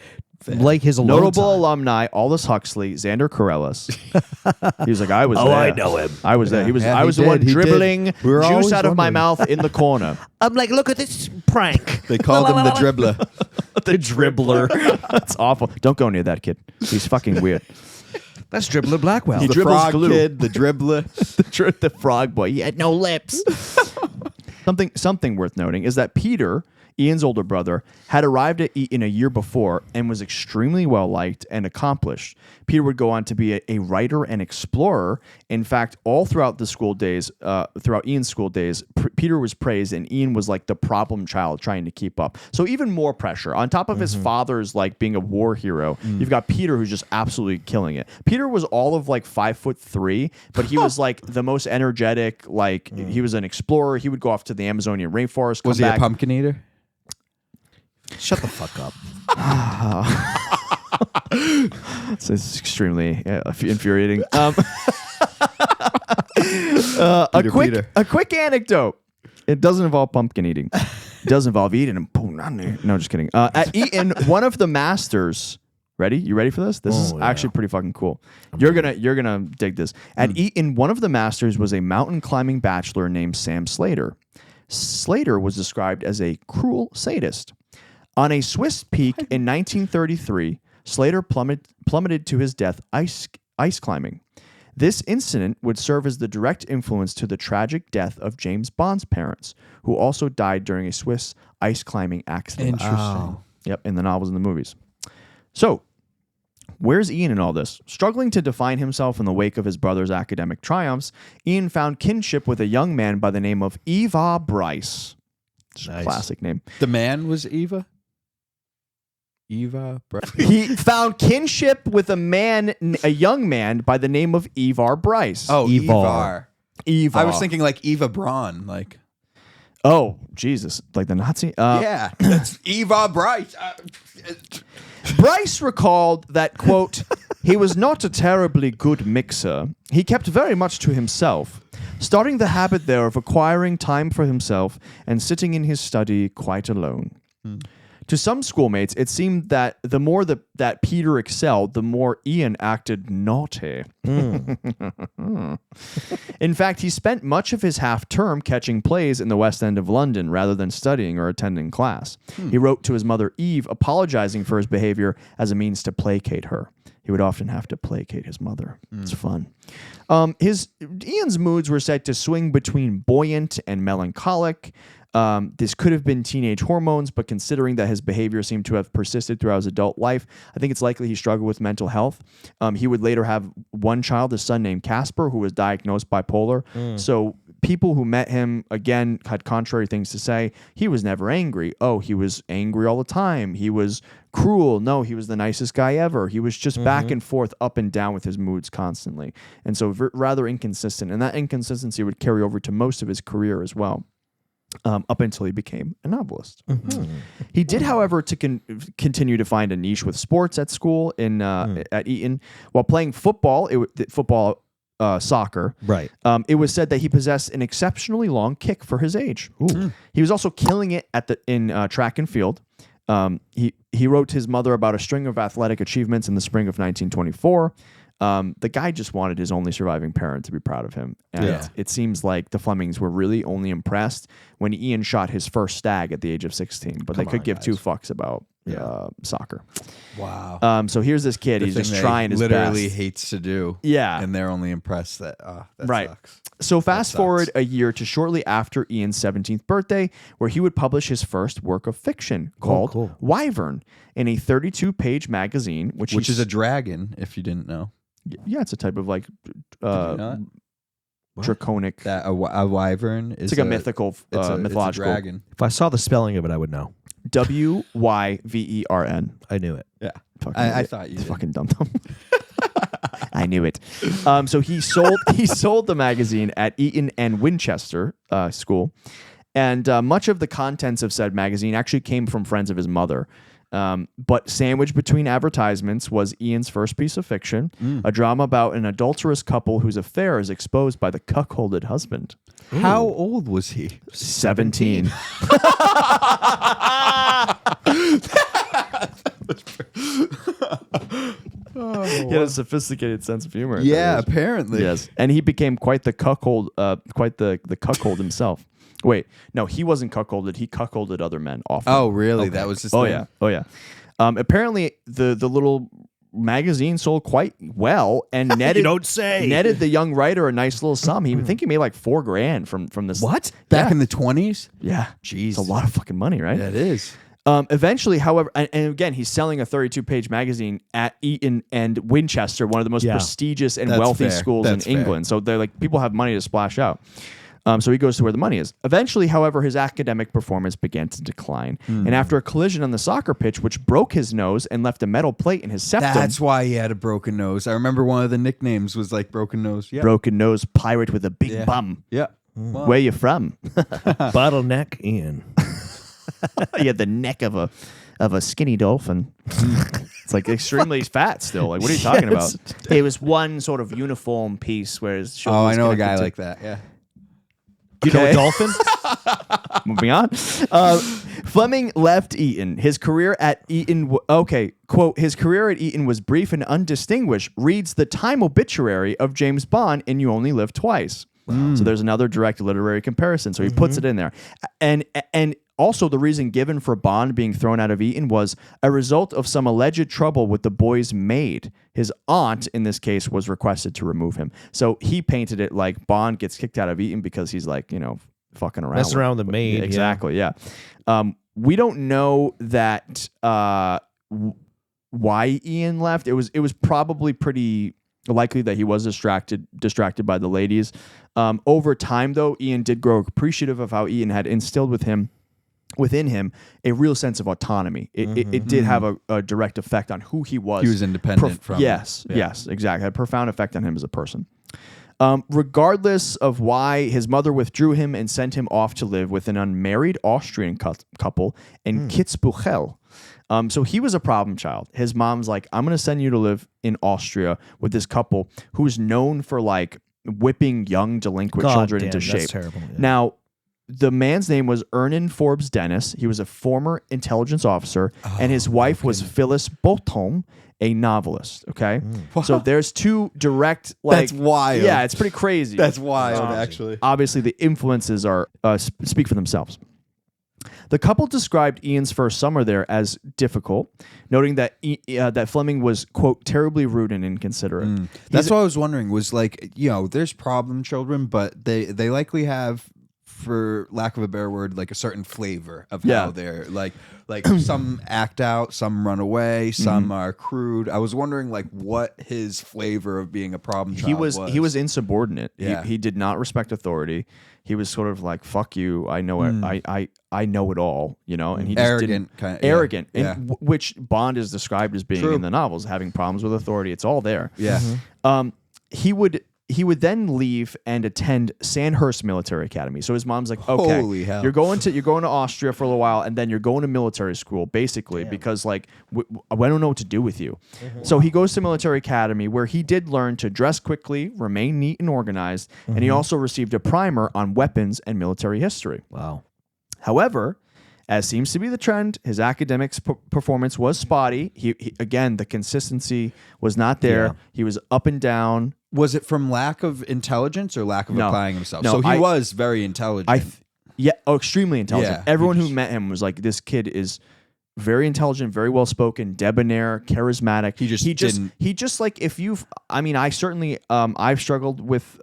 like his alone notable time. alumni: Aldous Huxley, Xander Corellis. He was like, I was. Oh, there. I know him. I was there. He was. Yeah, I he was the did. one He did. dribbling We were always juice out of my wondering. mouth in the corner. I'm like, look at this prank. They called him the dribbler. The dribbler. That's awful. Don't go near that kid. He's fucking weird. That's Dribbler Blackwell. He The dribbles frog glue. kid, the dribbler. The frog boy. He had no lips. Something worth noting is that Peter, Ian's older brother, had arrived at Eton a year before and was extremely well liked and accomplished. Peter would go on to be a writer and explorer. In fact, all throughout the school days, throughout Ian's school days, Peter was praised, and Ian was like the problem child trying to keep up. So even more pressure on top of his father's like being a war hero. You've got Peter who's just absolutely killing it. Peter was all of like 5'3", but he was like the most energetic. Like he was an explorer. He would go off to the Amazonian rainforest. Was he a pumpkin eater? Shut the fuck up. It's extremely infuriating. A quick anecdote. It doesn't involve pumpkin eating. It does involve eating and no, just kidding. At Eton, one of the masters. Ready? You ready for this? This is actually pretty fucking cool. You're gonna dig this. At Eton, one of the masters was a mountain climbing bachelor named Sam Slater. Slater was described as a cruel sadist. On a Swiss peak in 1933, Slater plummeted to his death ice climbing. This incident would serve as the direct influence to the tragic death of James Bond's parents, who also died during a Swiss ice climbing accident. Interesting. Wow. Yep, in the novels and the movies. So, where's Ian in all this? Struggling to define himself in the wake of his brother's academic triumphs, Ian found kinship with a young man by the name of Eva Bryce. Nice. Classic name. The man was Eva? Eva Bryce. He found kinship with a young man by the name of Ivar Bryce. Oh, Ivar. Ivar. I was thinking like Eva Braun. Like, oh, Jesus. Like the Nazi? yeah, that's Eva Bryce. Bryce recalled that, quote, he was not a terribly good mixer. He kept very much to himself, starting the habit there of acquiring time for himself and sitting in his study quite alone. To some schoolmates, it seemed that the more that Peter excelled, the more Ian acted naughty. In fact, he spent much of his half-term catching plays in the West End of London rather than studying or attending class. He wrote to his mother Eve, apologizing for his behavior as a means to placate her. He would often have to placate his mother. It's fun. Ian's moods were said to swing between buoyant and melancholic. This could have been teenage hormones, but considering that his behavior seemed to have persisted throughout his adult life, I think it's likely he struggled with mental health. He would later have one child, a son named Casper, who was diagnosed bipolar. So people who met him, again, had contrary things to say. He was never angry. Oh, he was angry all the time. He was cruel. No, he was the nicest guy ever. He was just back and forth, up and down with his moods constantly. And so rather inconsistent. And that inconsistency would carry over to most of his career as well. Up until he became a novelist. He did, however, to continue to find a niche with sports at school at Eton. While playing football, soccer, Right. It was said that he possessed an exceptionally long kick for his age. He was also killing it in track and field. He wrote to his mother about a string of athletic achievements in the spring of 1924. The guy just wanted his only surviving parent to be proud of him. And it seems like the Flemings were really only impressed when Ian shot his first stag at the age of 16, but they could give two fucks about soccer. Wow. So here's this kid. He's just trying his literally best. hates to do. Yeah. And they're only impressed that, that sucks. So fast forward a year to shortly after Ian's 17th birthday, where he would publish his first work of fiction called Wyvern in a 32-page magazine, which is a dragon, if you didn't know. Yeah, it's a type of like draconic. That a wyvern is it's like a mythical, mythological it's a dragon. If I saw the spelling of it, I would know. Wyvern. I knew it. Yeah, I thought you it's did. fucking dumb. I knew it. So he sold the magazine at Eton and Winchester School, and much of the contents of said magazine actually came from friends of his mother. But sandwiched between advertisements was Ian's first piece of fiction, a drama about an adulterous couple whose affair is exposed by the cuckolded husband. How old was he? 17. He had a sophisticated sense of humor. Yeah, apparently. Yes, and he became quite the cuckold, quite the cuckold himself. Wait, no, he wasn't cuckolded. He cuckolded other men often. Oh, really? Okay. That was his thing? Oh, yeah. Apparently, the little magazine sold quite well and netted. You don't say. Netted the young writer a nice little sum. I think he made like $4,000 from this. What? Back in the 20s? Yeah, Jeez. it's a lot of fucking money, right? Yeah, it is. Eventually, however, and again, he's selling a 32-page magazine at Eton and Winchester, one of the most prestigious and That's wealthy fair. schools That's in fair. England. So they're like, people have money to splash out. So he goes to where the money is. Eventually, however, his academic performance began to decline. And after a collision on the soccer pitch, which broke his nose and left a metal plate in his septum, That's why he had a broken nose. I remember one of the nicknames was like broken nose. Yeah. broken nose pirate with a big bum. Yeah. Where you from? Bottleneck Ian. He had the neck of a skinny dolphin. It's like extremely fat still. Like, what are you talking about? It was one sort of uniform piece where his shoulder Oh, was I know a connected guy to- like that. Yeah. You know a Okay. dolphin? Moving on. Fleming left Eton. His career at Eton, quote, his career at Eton was brief and undistinguished, reads the Time obituary of James Bond in You Only Live Twice. So there's another direct literary comparison. So he puts it in there. And also the reason given for Bond being thrown out of Eton was a result of some alleged trouble with the boy's maid. His aunt, in this case, was requested to remove him. So he painted it like Bond gets kicked out of Eton because he's like, fucking around. Messing around with the maid. Yeah, exactly, yeah. We don't know that why Ian left. It was probably pretty likely that he was distracted by the ladies. Over time, though, Ian did grow appreciative of how Ian had instilled within him a real sense of autonomy. It did have a direct effect on who he was. He was independent from Yes, exactly. Had a profound effect on him as a person. Regardless of why, his mother withdrew him and sent him off to live with an unmarried Austrian couple in Kitzbühel. So he was a problem child. His mom's like, I'm going to send you to live in Austria with this couple who's known for like whipping young delinquent children into shape. That's terrible. Yeah. Now, the man's name was Ernan Forbes Dennis. He was a former intelligence officer, and his wife was Phyllis Bothom, a novelist. Okay, so there's two direct. Like, That's wild. Yeah, it's pretty crazy. That's wild, actually. Obviously, the influences are speak for themselves. The couple described Ian's first summer there as difficult, noting that that Fleming was, quote, terribly rude and inconsiderate. That's what I was wondering was like, there's problem children, but they likely have, for lack of a better word, like a certain flavor of how they're like some act out, some run away, some are crude. I was wondering like what his flavor of being a problem child was. He was insubordinate. Yeah. He did not respect authority. He was sort of like, fuck you, I know it, I know it all, and he just Arrogant, didn't, kinda, arrogant, yeah. and which Bond is described as being True. in the novels, having problems with authority. It's all there. Yeah. He would then leave and attend Sandhurst Military Academy. So his mom's like, okay, Holy hell. you're going to Austria for a little while, and then you're going to military school, basically, because like I don't know what to do with you. So he goes to military academy where he did learn to dress quickly, remain neat and organized, and he also received a primer on weapons and military history. Wow. However, as seems to be the trend, his academics performance was spotty. He again, the consistency was not there. Yeah. He was up and down. Was it from lack of intelligence or lack of No. applying himself? No, So he was very intelligent. Extremely intelligent. Yeah. Everyone who met him was like, this kid is very intelligent, very well spoken, debonair, charismatic. He just like, if you've, I certainly, I've struggled with,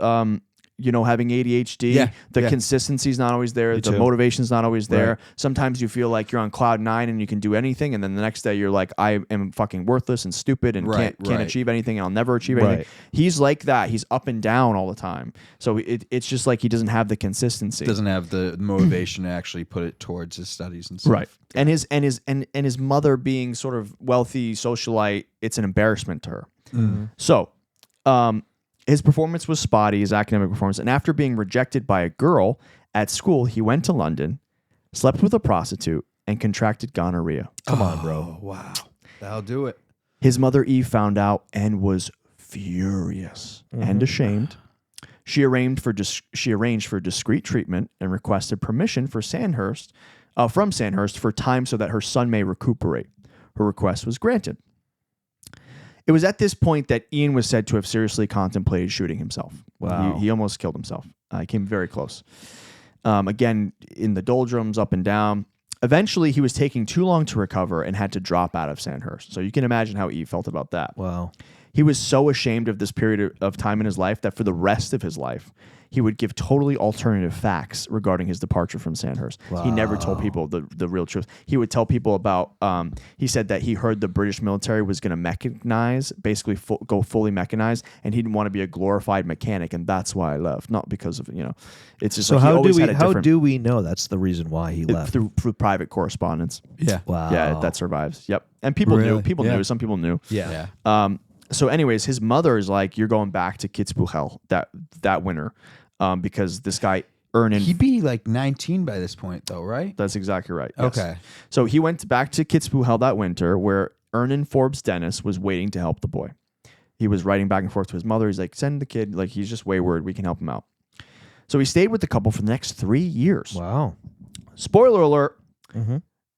having ADHD. Yeah, The yeah. consistency's not always there. The too. motivation's not always there. Right. Sometimes you feel like you're on cloud 9 and you can do anything, and then the next day you're like, I am fucking worthless and stupid and Right, can't right. achieve anything, and I'll never achieve anything. Right. He's like that. He's up and down all the time. So it's just like he doesn't have the consistency. doesn't have the motivation to actually put it towards his studies and stuff. Right. And his mother being sort of wealthy socialite, it's an embarrassment to her. So, his performance was spotty, his academic performance, and after being rejected by a girl at school, he went to London, slept with a prostitute, and contracted gonorrhea. Come on, bro. Oh, wow. That'll do it. His mother Eve found out and was furious and ashamed. She arranged for discreet treatment and requested permission from Sandhurst for time so that her son may recuperate. Her request was granted. It was at this point that Ian was said to have seriously contemplated shooting himself. Wow. He almost killed himself. He came very close. Again, in the doldrums, up and down. Eventually, he was taking too long to recover and had to drop out of Sandhurst. So you can imagine how Eve felt about that. Wow. He was so ashamed of this period of time in his life that for the rest of his life, he would give totally alternative facts regarding his departure from Sandhurst. Wow. He never told people the real truth. He would tell people about, he said that he heard the British military was going to mechanize, basically go fully mechanized, and he didn't want to be a glorified mechanic, and that's why I left. Not because of, it's just So like how do we know that's the reason why he left? Through private correspondence. Yeah. Wow. Yeah, that survives. Yep. And people knew. People Yeah. knew. Some people knew. Yeah. So anyways, his mother is like, you're going back to Kitzbühel that winter because this guy, Ernan. He'd be like 19 by this point, though, right? That's exactly right. Yes. Okay. So he went back to Kitzbühel that winter where Ernan Forbes Dennis was waiting to help the boy. He was writing back and forth to his mother. He's like, send the kid. Like, he's just wayward. We can help him out. So he stayed with the couple for the next 3 years. Wow. Spoiler alert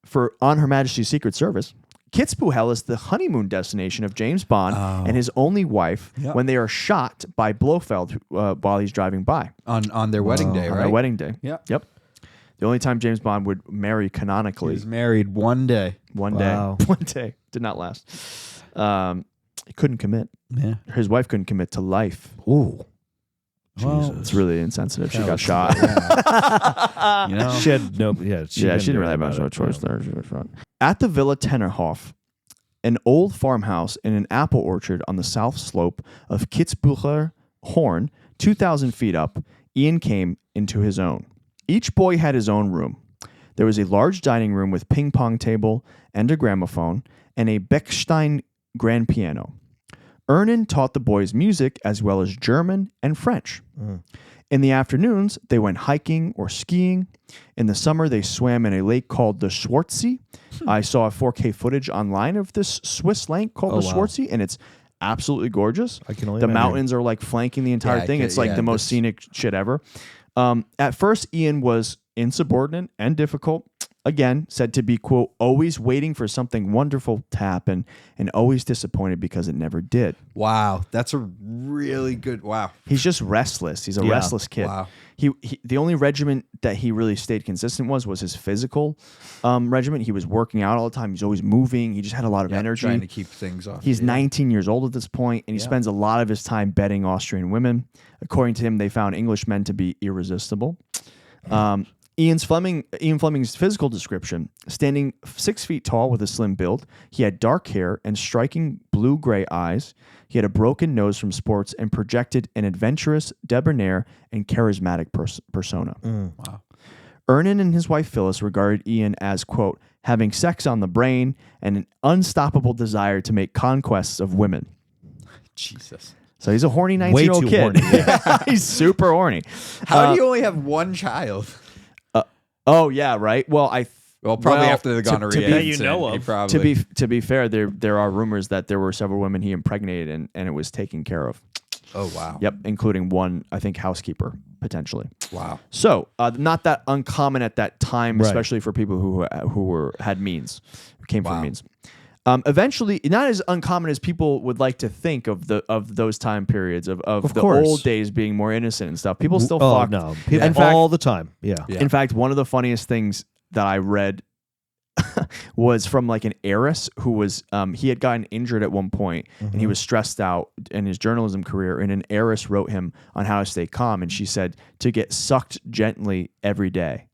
for On Her Majesty's Secret Service. Kitzbühel is the honeymoon destination of James Bond and his only wife when they are shot by Blofeld while he's driving by. On their wedding day, On right? their wedding day. Yep. Yep. The only time James Bond would marry He canonically. was married one day. One Wow. day. One day. Did not last. He couldn't commit. Yeah. His wife couldn't commit to life. Ooh. Well, It's really insensitive. She got shot. you know. She had no. Yeah. She didn't really have much of a choice there. She got shot. At the Villa Tennerhof, an old farmhouse in an apple orchard on the south slope of Kitzbühel Horn, 2,000 feet up, Ian came into his own. Each boy had his own room. There was a large dining room with ping pong table and a gramophone and a Bechstein grand piano. Ernan taught the boys music as well as German and French. In the afternoons, they went hiking or skiing. In the summer, they swam in a lake called the Schwarzsee. I saw a 4K footage online of this Swiss lake called the Schwarzsee, and it's absolutely gorgeous. I can only The imagine. mountains are like flanking the entire Yeah, thing. It's like yeah, the most scenic shit ever. At first, Ian was insubordinate and difficult. Again, said to be, quote, always waiting for something wonderful to happen and always disappointed because it never did. Wow. That's a really good. Wow. He's just restless. He's a restless kid. Wow. He the only regiment that he really stayed consistent was his physical regiment. He was working out all the time. He's always moving. He just had a lot of energy. Trying to keep things off. He's 19 years old at this point, and he spends a lot of his time betting Austrian women. According to him, they found English men to be irresistible. Ian Fleming's physical description: standing 6 feet tall with a slim build, he had dark hair and striking blue-gray eyes. He had a broken nose from sports and projected an adventurous, debonair, and charismatic persona. Wow. Ernan and his wife Phyllis regarded Ian as, quote, having sex on the brain and an unstoppable desire to make conquests of women. Jesus. So he's a horny Way 19-year-old too kid. horny, He's super horny. How do you only have one child? Oh yeah, right. Well, Probably after the gonorrhea. to be- That you know of. He probably, to be fair, there are rumors that there were several women he impregnated and it was taken care of. Oh, wow. Yep, including one, I think, housekeeper potentially. Wow. So not that uncommon at that time, Right. especially for people who had means, who came from Wow. means. Eventually, not as uncommon as people would like to think of those time periods of the course. old days being more innocent and stuff. People still Oh fuck. no. People In fact- all the time. Yeah. Yeah. In fact, one of the funniest things that I read was from like an heiress who was he had gotten injured at one point and he was stressed out in his journalism career, and an heiress wrote him on how to stay calm, and she said to get sucked gently every day.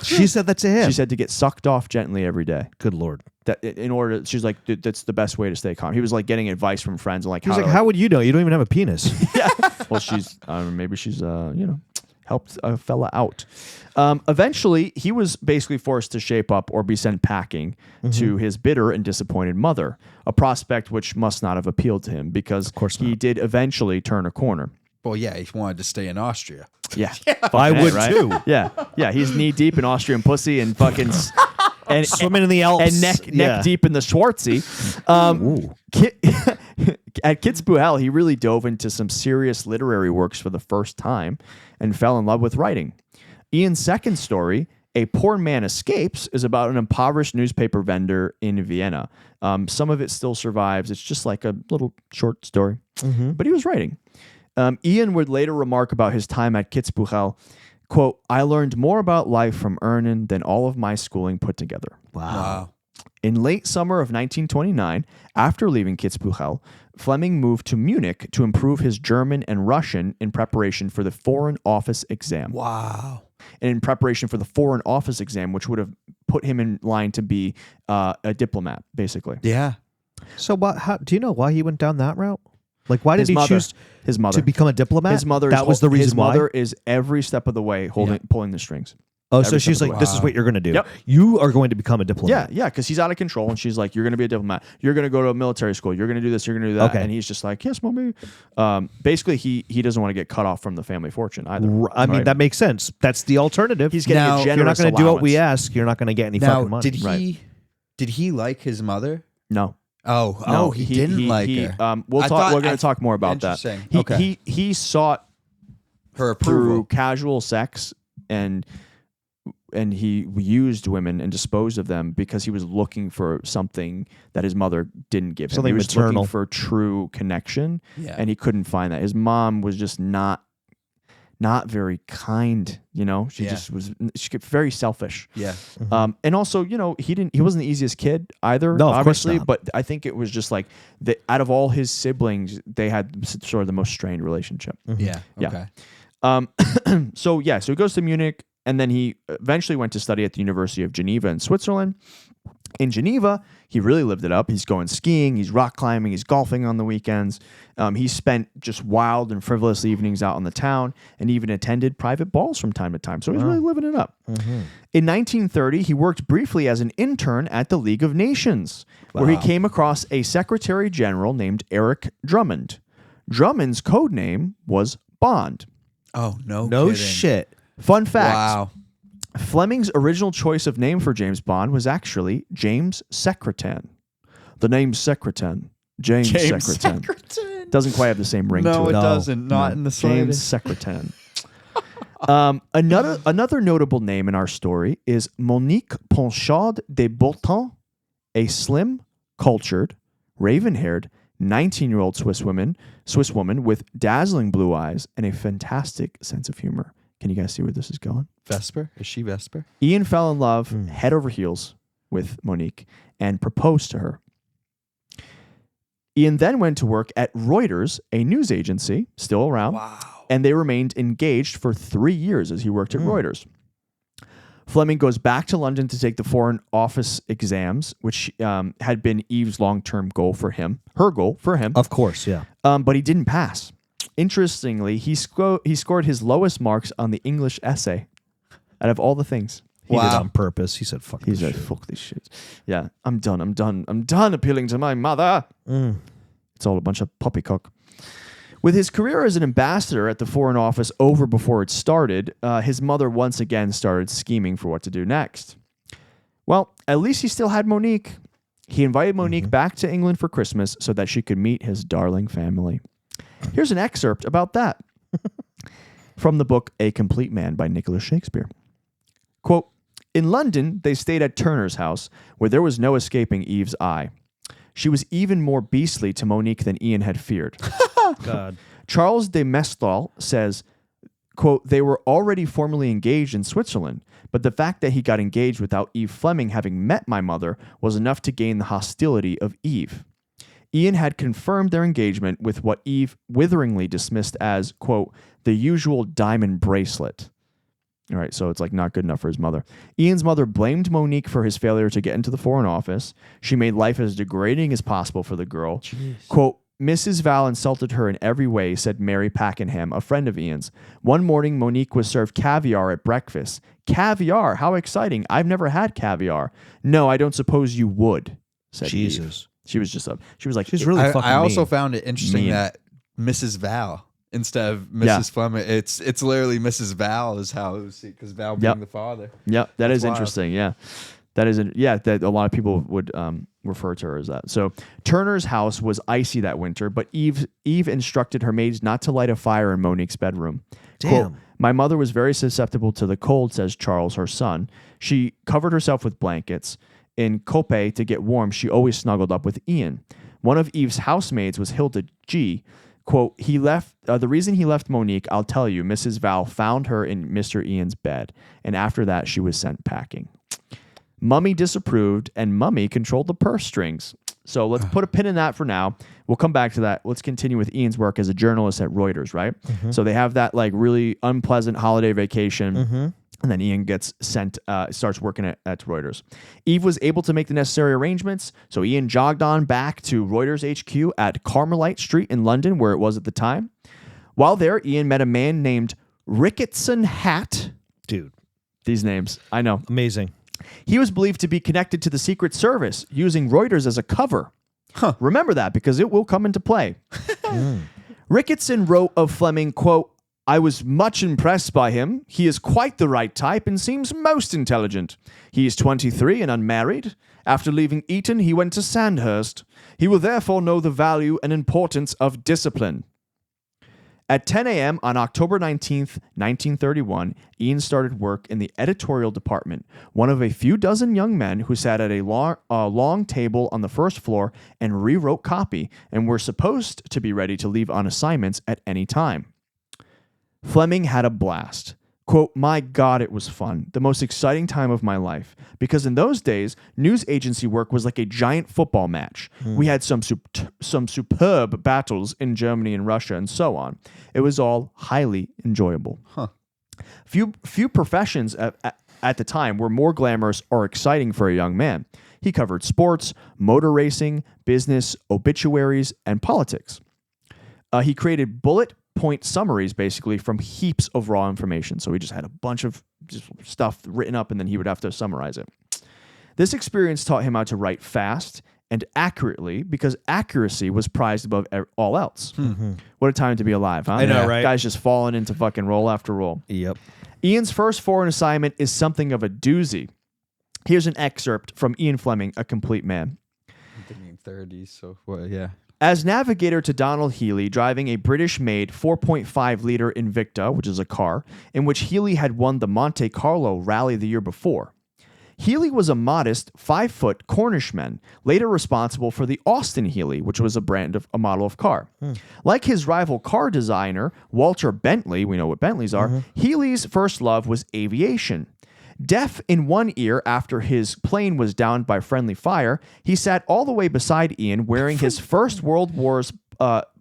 She said that to him. She said to get sucked off gently every day. "Good lord." That in order, she's like, that's the best way to stay calm. He was like getting advice from friends and like, He was like, "How would you know? You don't even have a penis." well, she's maybe she's helped a fella out. Eventually, he was basically forced to shape up or be sent packing to his bitter and disappointed mother, a prospect which must not have appealed to him because he did eventually turn a corner. Well, yeah, he wanted to stay in Austria. Yeah, I would right? too. Yeah. He's knee deep in Austrian pussy and fucking and Swimming in the Alps and neck deep in the Schwarzsee. At Kitzbühel, he really dove into some serious literary works for the first time and fell in love with writing. Ian's second story, A Poor Man Escapes, is about an impoverished newspaper vendor in Vienna. Some of it still survives. It's just like a little short story. But he was writing. Ian would later remark about his time at Kitzbühel, Quote, I learned more about life from Ernan than all of my schooling put together. Wow. In late summer of 1929, after leaving Kitzbühel, Fleming moved to Munich to improve his German and Russian in preparation for the Foreign Office exam. Wow. And in preparation for the Foreign Office exam, which would have put him in line to be a diplomat, basically. Yeah. So, how do you know why he went down that route? Like, why did he choose his mother to become a diplomat? His mother. That was the reason why. His mother is every step of the way pulling the strings. Oh, so every she's step of like, the way. this is what you're going to do. Yep. You are going to become a Yeah, diplomat. yeah, because he's out of control, and she's like, "You're going to be a diplomat. You're going to go to a military school. You're going to do this. You're going to do that." Okay. And he's just like, "Yes, mommy." Basically, he doesn't want to get cut off from the family fortune either. I mean, right? that makes sense. That's the alternative. He's getting Now, a if generous If you're not going to do what we allowance. ask, you're not going to get any Now, fucking money. did he like his mother? No. Oh, he didn't like her. We'll I talk. thought- We're going to talk more about that. Interesting. Okay. He sought Her through approval. casual sex and he used women and disposed of them because he was looking for something that his mother didn't give him. Something He was maternal. looking for true connection, Yeah. and he couldn't find that. His mom was just not very kind. You know, she Yeah. just was. She got very selfish. Yeah. And also, you know, he wasn't the easiest kid either. No, of course obviously, not. but I think it was just like out of all his siblings, they had sort of the most strained relationship. Yeah. Yeah. Okay. So he goes to Munich, and then he eventually went to study at the University of Geneva in Switzerland. In Geneva, he really lived it up. He's going skiing, he's rock climbing, he's golfing on the weekends. He spent just wild and frivolous evenings out in the town, and even attended private balls from time to time. So he's really living it up. In 1930, he worked briefly as an intern at the League of Nations, where he came across a Secretary General named Eric Drummond. Drummond's code name was Bond. Oh, no no kidding. shit. Fun fact. Wow. Fleming's original choice of name for James Bond was actually James Secretan. The name Secretan. James Secretan. Doesn't quite have the same ring No, to it it. doesn't. Not in the James slightest. Secretan. Another notable name in our story is Monique Ponchard de Bolton, a slim, cultured, raven-haired, 19-year-old Swiss woman with dazzling blue eyes and a fantastic sense of humor. Can you guys see where this is going? Vesper? Is she Vesper? Ian fell in love head over heels with Monique and proposed to her. Ian then went to work at Reuters, a news agency, still around, and they remained engaged for 3 years as he worked at Reuters. Fleming goes back to London to take the Foreign Office exams, which had been Eve's long-term goal for him, her goal for him. Of course, yeah. But he didn't pass. Interestingly, he scored his lowest marks on the English essay out of all the things. He did it on purpose. He said, fuck He this said, shit. fuck this shit. Yeah, I'm done appealing to my mother. It's all a bunch of poppycock. With his career as an ambassador at the Foreign Office over before it started, his mother once again started scheming for what to do next. Well, at least he still had Monique. He invited Monique back to England for Christmas so that she could meet his darling family. Here's an excerpt about that from the book A Complete Man by Nicholas Shakespeare. Quote, in London, they stayed at Turner's house, where there was no escaping Eve's eye. She was even more beastly to Monique than Ian had feared. God. Charles de Mestal says, quote, they were already formally engaged in Switzerland, but the fact that he got engaged without Eve Fleming having met my mother was enough to gain the hostility of Eve. Ian had confirmed their engagement with what Eve witheringly dismissed as, quote, the usual diamond bracelet. All right, so it's like not good enough for his mother. Ian's mother blamed Monique for his failure to get into the Foreign Office. She made life as degrading as possible for the girl. Jeez. Quote, Mrs. Val insulted her in every way, said Mary Pakenham, a friend of Ian's. One morning, Monique was served caviar at breakfast. Caviar? How exciting. I've never had caviar. No, I don't suppose you would, said Jesus. Eve. She was just up. She was like, She's really fucking I also mean. found it interesting Mean. that Mrs. Val instead of Mrs. Fleming, it's literally Mrs. Val is how it was, because Val being the father. Yeah, that is wild. interesting. Yeah, that is. That a lot of people would refer to her as that. So Turner's house was icy that winter, but Eve instructed her maids not to light a fire in Monique's bedroom. Damn. Quote, my mother was very susceptible to the cold, says Charles, her son. She covered herself with blankets. In Coppet, to get warm, she always snuggled up with Ian. One of Eve's housemaids was Hilda G. quote, he left, the reason he left Monique, I'll tell you, Mrs. Val found her in Mr. Ian's bed. And after that, she was sent packing. Mummy disapproved, and Mummy controlled the purse strings. So let's put a pin in that for now. We'll come back to that. Let's continue with Ian's work as a journalist at Reuters, right? So they have that like really unpleasant holiday vacation. And then Ian gets sent, starts working at Reuters. Eve was able to make the necessary arrangements, so Ian jogged on back to Reuters HQ at Carmelite Street in London, where it was at the time. While there, Ian met a man named Ricketson Hatt. Dude. These names, I know. Amazing. He was believed to be connected to the Secret Service, using Reuters as a cover. Remember that, because it will come into play. Ricketson wrote of Fleming, quote, I was much impressed by him. He is quite the right type and seems most intelligent. He is 23 and unmarried. After leaving Eton, he went to Sandhurst. He will therefore know the value and importance of discipline. At 10 a.m. on October 19th, 1931, Ian started work in the editorial department, one of a few dozen young men who sat at a long table on the first floor and rewrote copy and were supposed to be ready to leave on assignments at any time. Fleming had a blast. Quote, my God, it was fun. The most exciting time of my life. Because in those days, news agency work was like a giant football match. We had some superb battles in Germany and Russia and so on. It was all highly enjoyable. Few professions at the time were more glamorous or exciting for a young man. He covered sports, motor racing, business, obituaries, and politics. He created bullet point summaries basically from heaps of raw information. So he just had a bunch of just stuff written up and then he would have to summarize it. This experience taught him how to write fast and accurately because accuracy was prized above all else. What a time to be alive, huh? I know, right? Guys just falling into fucking roll after roll. Yep. Ian's first foreign assignment is something of a doozy. Here's an excerpt from Ian Fleming, A Complete Man. I'm thinking 30s, so well, yeah. As navigator to Donald Healy, driving a British-made 4.5-liter Invicta, which is a car, in which Healy had won the Monte Carlo rally the year before. Healy was a modest 5-foot Cornishman, later responsible for the Austin Healy, which was a model of car. Like his rival car designer, Walter Bentley, we know what Bentleys are, Healy's first love was aviation. Deaf in one ear after his plane was downed by friendly fire, he sat all the way beside Ian wearing his First World War's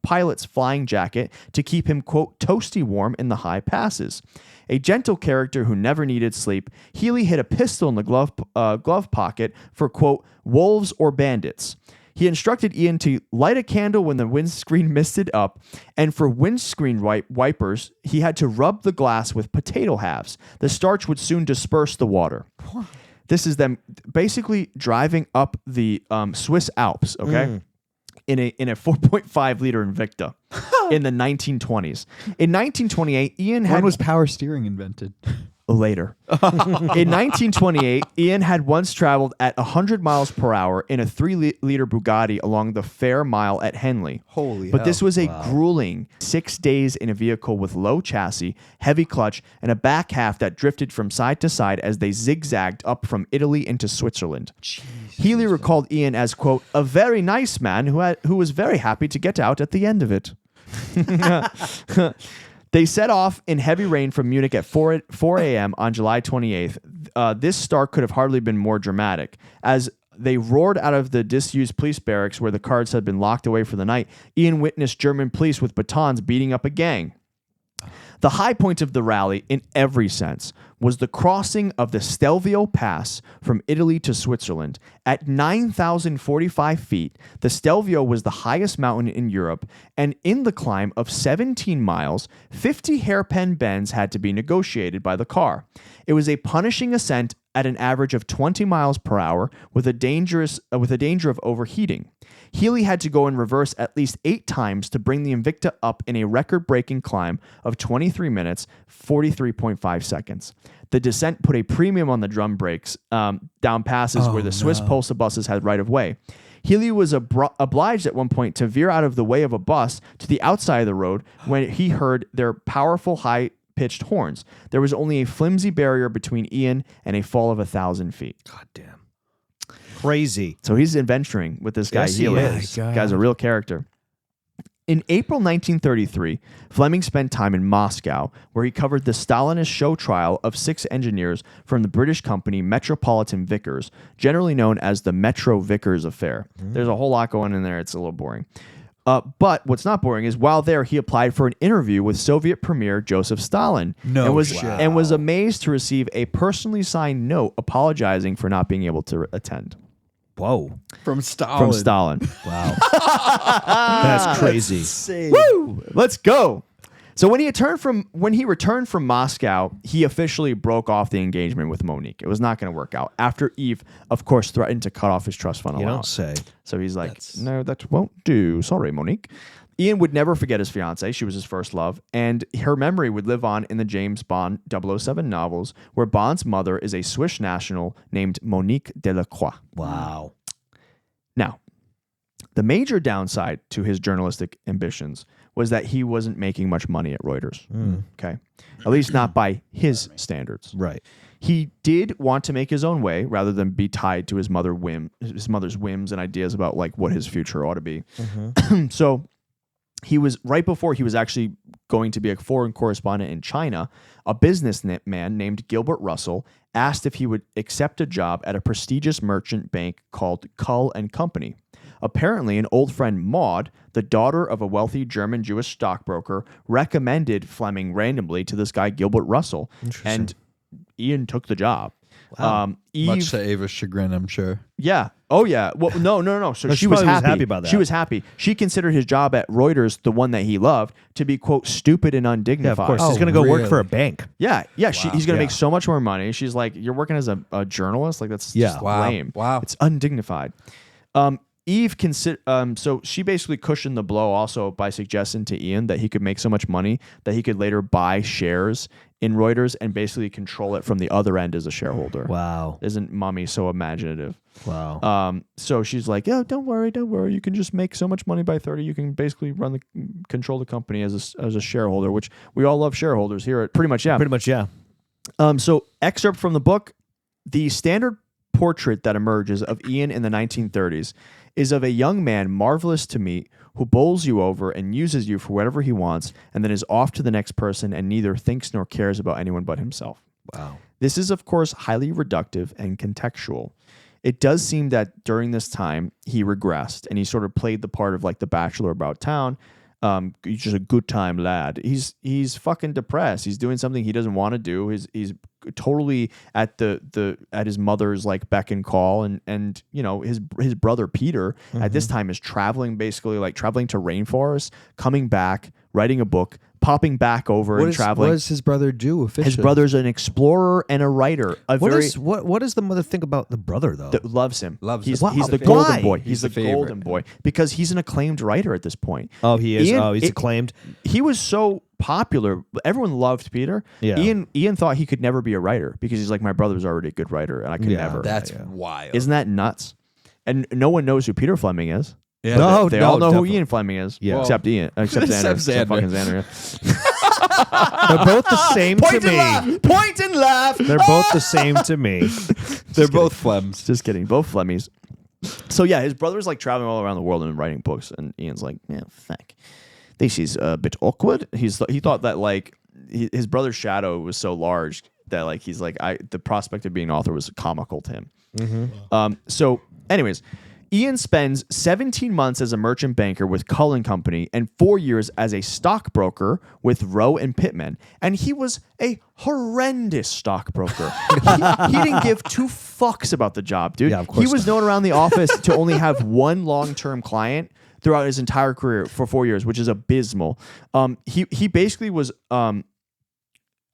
pilot's flying jacket to keep him, quote, toasty warm in the high passes. A gentle character who never needed sleep, Healy hid a pistol in the glove pocket for, quote, wolves or bandits. He instructed Ian to light a candle when the windscreen misted up, and for windscreen wipers, he had to rub the glass with potato halves. The starch would soon disperse the water. This is them basically driving up the Swiss Alps, okay? In a 4.5-liter Invicta in the 1920s. In 1928, Ian had... When was power steering invented? Later. In 1928, Ian had once traveled at 100 miles per hour in a 3-liter Bugatti along the Fair Mile at Henley. Holy But hell. this was a grueling 6 days in a vehicle with low chassis, heavy clutch, and a back half that drifted from side to side as they zigzagged up from Italy into Switzerland. Healy recalled Ian as, quote, a very nice man who was very happy to get out at the end of it. They set off in heavy rain from Munich at 4 a.m. on July 28th. This start could have hardly been more dramatic. As they roared out of the disused police barracks where the cars had been locked away for the night, Ian witnessed German police with batons beating up a gang. The high point of the rally, in every sense, was the crossing of the Stelvio Pass from Italy to Switzerland. At 9,045 feet, the Stelvio was the highest mountain in Europe, and in the climb of 17 miles, 50 hairpin bends had to be negotiated by the car. It was a punishing ascent at an average of 20 miles per hour with a danger of overheating. Healy had to go in reverse at least 8 times to bring the Invicta up in a record-breaking climb of 23 minutes, 43.5 seconds. The descent put a premium on the drum brakes down passes where the Swiss Pulsa buses had right-of-way. Healy was obliged at one point to veer out of the way of a bus to the outside of the road when he heard their powerful high-pitched horns. There was only a flimsy barrier between Ian and a fall of 1,000 feet. God damn. Crazy. So he's adventuring with this guy, Yes, he Healy. is. This guy's a real character. In April 1933, Fleming spent time in Moscow, where he covered the Stalinist show trial of 6 engineers from the British company Metropolitan Vickers, generally known as the Metro Vickers Affair. There's a whole lot going in there. It's a little boring. But what's not boring is while there, he applied for an interview with Soviet Premier Joseph Stalin and was amazed to receive a personally signed note apologizing for not being able to attend. Whoa. From Stalin. From Stalin. Wow. That's crazy. Woo! Let's go. So when he returned from Moscow, he officially broke off the engagement with Monique. It was not going to work out after Eve, of course, threatened to cut off his trust fund allowance. You don't say. So he's like, no, that won't do. Sorry, Monique. Ian would never forget his fiancée. She was his first love, and her memory would live on in the James Bond 007 novels, where Bond's mother is a Swiss national named Monique Delacroix. Wow. Now, the major downside to his journalistic ambitions was that he wasn't making much money at Reuters. Okay. At least not by his standards. Right. He did want to make his own way rather than be tied to his mother's whims and ideas about like what his future ought to be. So he was right before he was actually going to be a foreign correspondent in China, a businessman named Gilbert Russell asked if he would accept a job at a prestigious merchant bank called Cull and Company. Apparently, an old friend, Maud, the daughter of a wealthy German Jewish stockbroker, recommended Fleming randomly to this guy, Gilbert Russell, and Ian took the job. Wow. Eve, Much to Ava's chagrin, I'm sure. yeah. Oh, yeah. Well, no. So she was happy about that. She was happy. She considered his job at Reuters, the one that he loved, to be, quote, stupid and Yeah, undignified. of course. Oh, He's going to go work really? for a bank. Yeah. He's going to Yeah. make so much more money. She's like, you're working as a journalist? Like, that's just lame. Wow. It's undignified. Eve so she basically cushioned the blow also by suggesting to Ian that he could make so much money that he could later buy shares in Reuters and basically control it from the other end as a shareholder. Wow. Isn't mommy so imaginative? Wow. So she's like, "Oh, don't worry. You can just make so much money by 30. You can basically control the company as a shareholder," which we all love shareholders here at pretty much, yeah. Pretty much, yeah. So excerpt from the book, the standard portrait that emerges of Ian in the 1930s is of a young man marvelous to meet who bowls you over and uses you for whatever he wants and then is off to the next person and neither thinks nor cares about anyone but himself. Wow. This is, of course, highly reductive and contextual. It does seem that during this time, he regressed and he sort of played the part of like the bachelor about town. He's just a good time lad. He's fucking depressed. He's doing something he doesn't want to do. He's totally at at his mother's like beck and call, and you know his brother Peter at this time is traveling to rainforests, coming back, writing a book, popping back over and traveling. What does his brother do officially? His brother's an explorer and a writer. What does the mother think about the brother though? That loves him. He's He's the the golden favorite. boy. He's He's the the favorite. golden boy because he's an acclaimed writer at this point. Oh, he is. Ian- He's acclaimed. He was so popular. Everyone loved Peter. Yeah. Ian thought he could never be a writer because he's like, my brother's already a good writer and I could Yeah, never. That's wild. Isn't that nuts? And no one knows who Peter Fleming is. Yeah, No, They all know definitely. who Ian Fleming is. Yeah. Except Ian. Except Xander. Except Except fucking Xander. Xander. They're both the same to me. Point and laugh. They're both the same to me. They're both Flems. Just kidding. Both Flemmies. So yeah, his brother's like traveling all around the world and writing books, and Ian's like, yeah, fuck. This is a bit awkward. He thought that like his brother's shadow was so large that like he's like the prospect of being an author was comical to him. So anyways, Ian spends 17 months as a merchant banker with Cullen Company and 4 years as a stockbroker with Rowe and Pittman. And he was a horrendous stockbroker. he didn't give two fucks about the job, dude. Yeah, of course He was known around the office to only have one long-term client throughout his entire career for 4 years, which is abysmal. He basically was...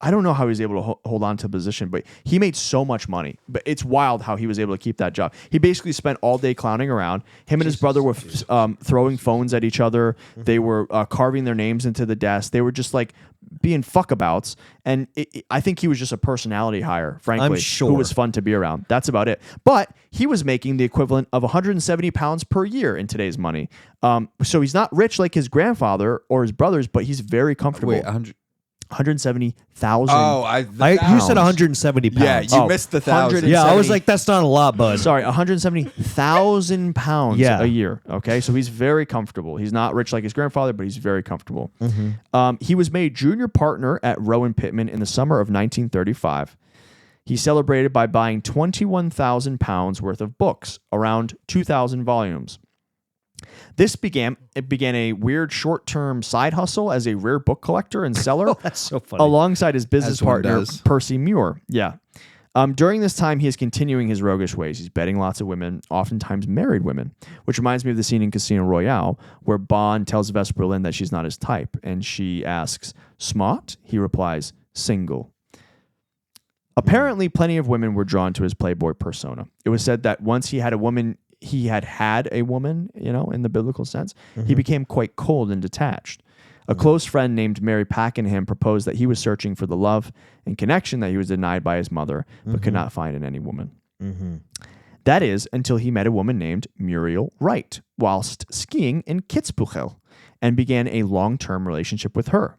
I don't know how he was able to hold on to the position, but he made so much money. But it's wild how he was able to keep that job. He basically spent all day clowning around. Him and his brother were throwing phones at each other. They were carving their names into the desk. They were just like being fuckabouts. And I think he was just a personality hire, frankly, I'm sure. who was fun to be around. That's about it. But he was making the equivalent of 170 pounds per year in today's money. So he's not rich like his grandfather or his brothers, but he's very comfortable. Wait, 100. 170,000. You said 170 pounds. Yeah, you missed the 1,000. Yeah, I was like, that's not a lot, bud. Sorry, 170,000 pounds a year. Okay, so he's very comfortable. He's not rich like his grandfather, but he's very comfortable. He was made junior partner at Rowan Pittman in the summer of 1935. He celebrated by buying 21,000 pounds worth of books, around 2,000 volumes. This began a weird short-term side hustle as a rare book collector and seller. That's so funny. Alongside his business As one partner, does. Percy Muir. Yeah. During this time, he is continuing his roguish ways. He's betting lots of women, oftentimes married women, which reminds me of the scene in Casino Royale where Bond tells Vesper Lynd that she's not his type, and she asks, "Smart?" He replies, "Single." Apparently, plenty of women were drawn to his playboy persona. It was said that once he had a woman, in the biblical sense, he became quite cold and detached. A close friend named Mary Pakenham proposed that he was searching for the love and connection that he was denied by his mother, but could not find in any woman. That is, until he met a woman named Muriel Wright whilst skiing in Kitzbühel and began a long-term relationship with her.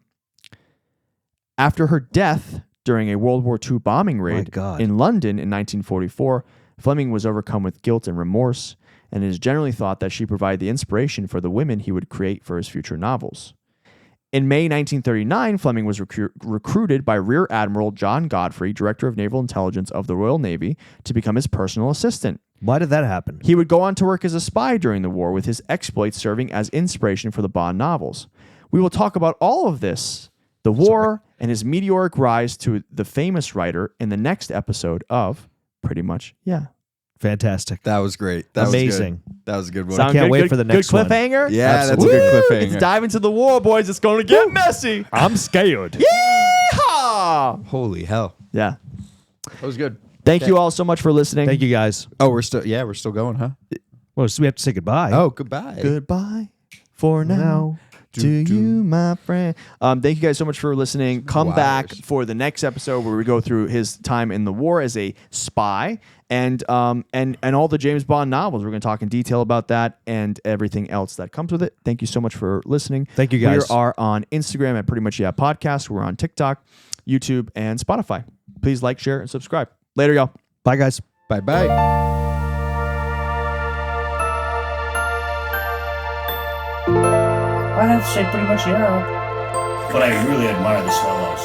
After her death during a World War II bombing raid in London in 1944, Fleming was overcome with guilt and remorse, and it is generally thought that she provided the inspiration for the women he would create for his future novels. In May 1939, Fleming was recruited by Rear Admiral John Godfrey, Director of Naval Intelligence of the Royal Navy, to become his personal assistant. Why did that happen? He would go on to work as a spy during the war, with his exploits serving as inspiration for the Bond novels. We will talk about all of this, the war, and his meteoric rise to the famous writer in the next episode of Pretty Much, Yeah. Fantastic. That was great. That Amazing. That was a good one. Sound can't good? wait Good- for the next good one. cliffhanger? Yeah, Absolutely. that's a good cliffhanger. Let's dive into the war, boys. It's going to get messy. I'm scared. Yeehaw! Holy hell. Yeah. That was good. Thank you all so much for listening. Thank you, guys. Oh, we're still going, huh? Well, so we have to say goodbye. Oh, goodbye. Goodbye for now. To you, my friend. Thank you guys so much for listening. Come back for the next episode where we go through his time in the war as a spy and all the James Bond novels. We're going to talk in detail about that and everything else that comes with it. Thank you so much for listening. Thank you, guys. We are on Instagram at Pretty Much Yeah Podcast. We're on TikTok, YouTube, and Spotify. Please like, share, and subscribe. Later, y'all. Bye, guys. Bye-bye. I have to say pretty much, yeah. But I really admire the swallows.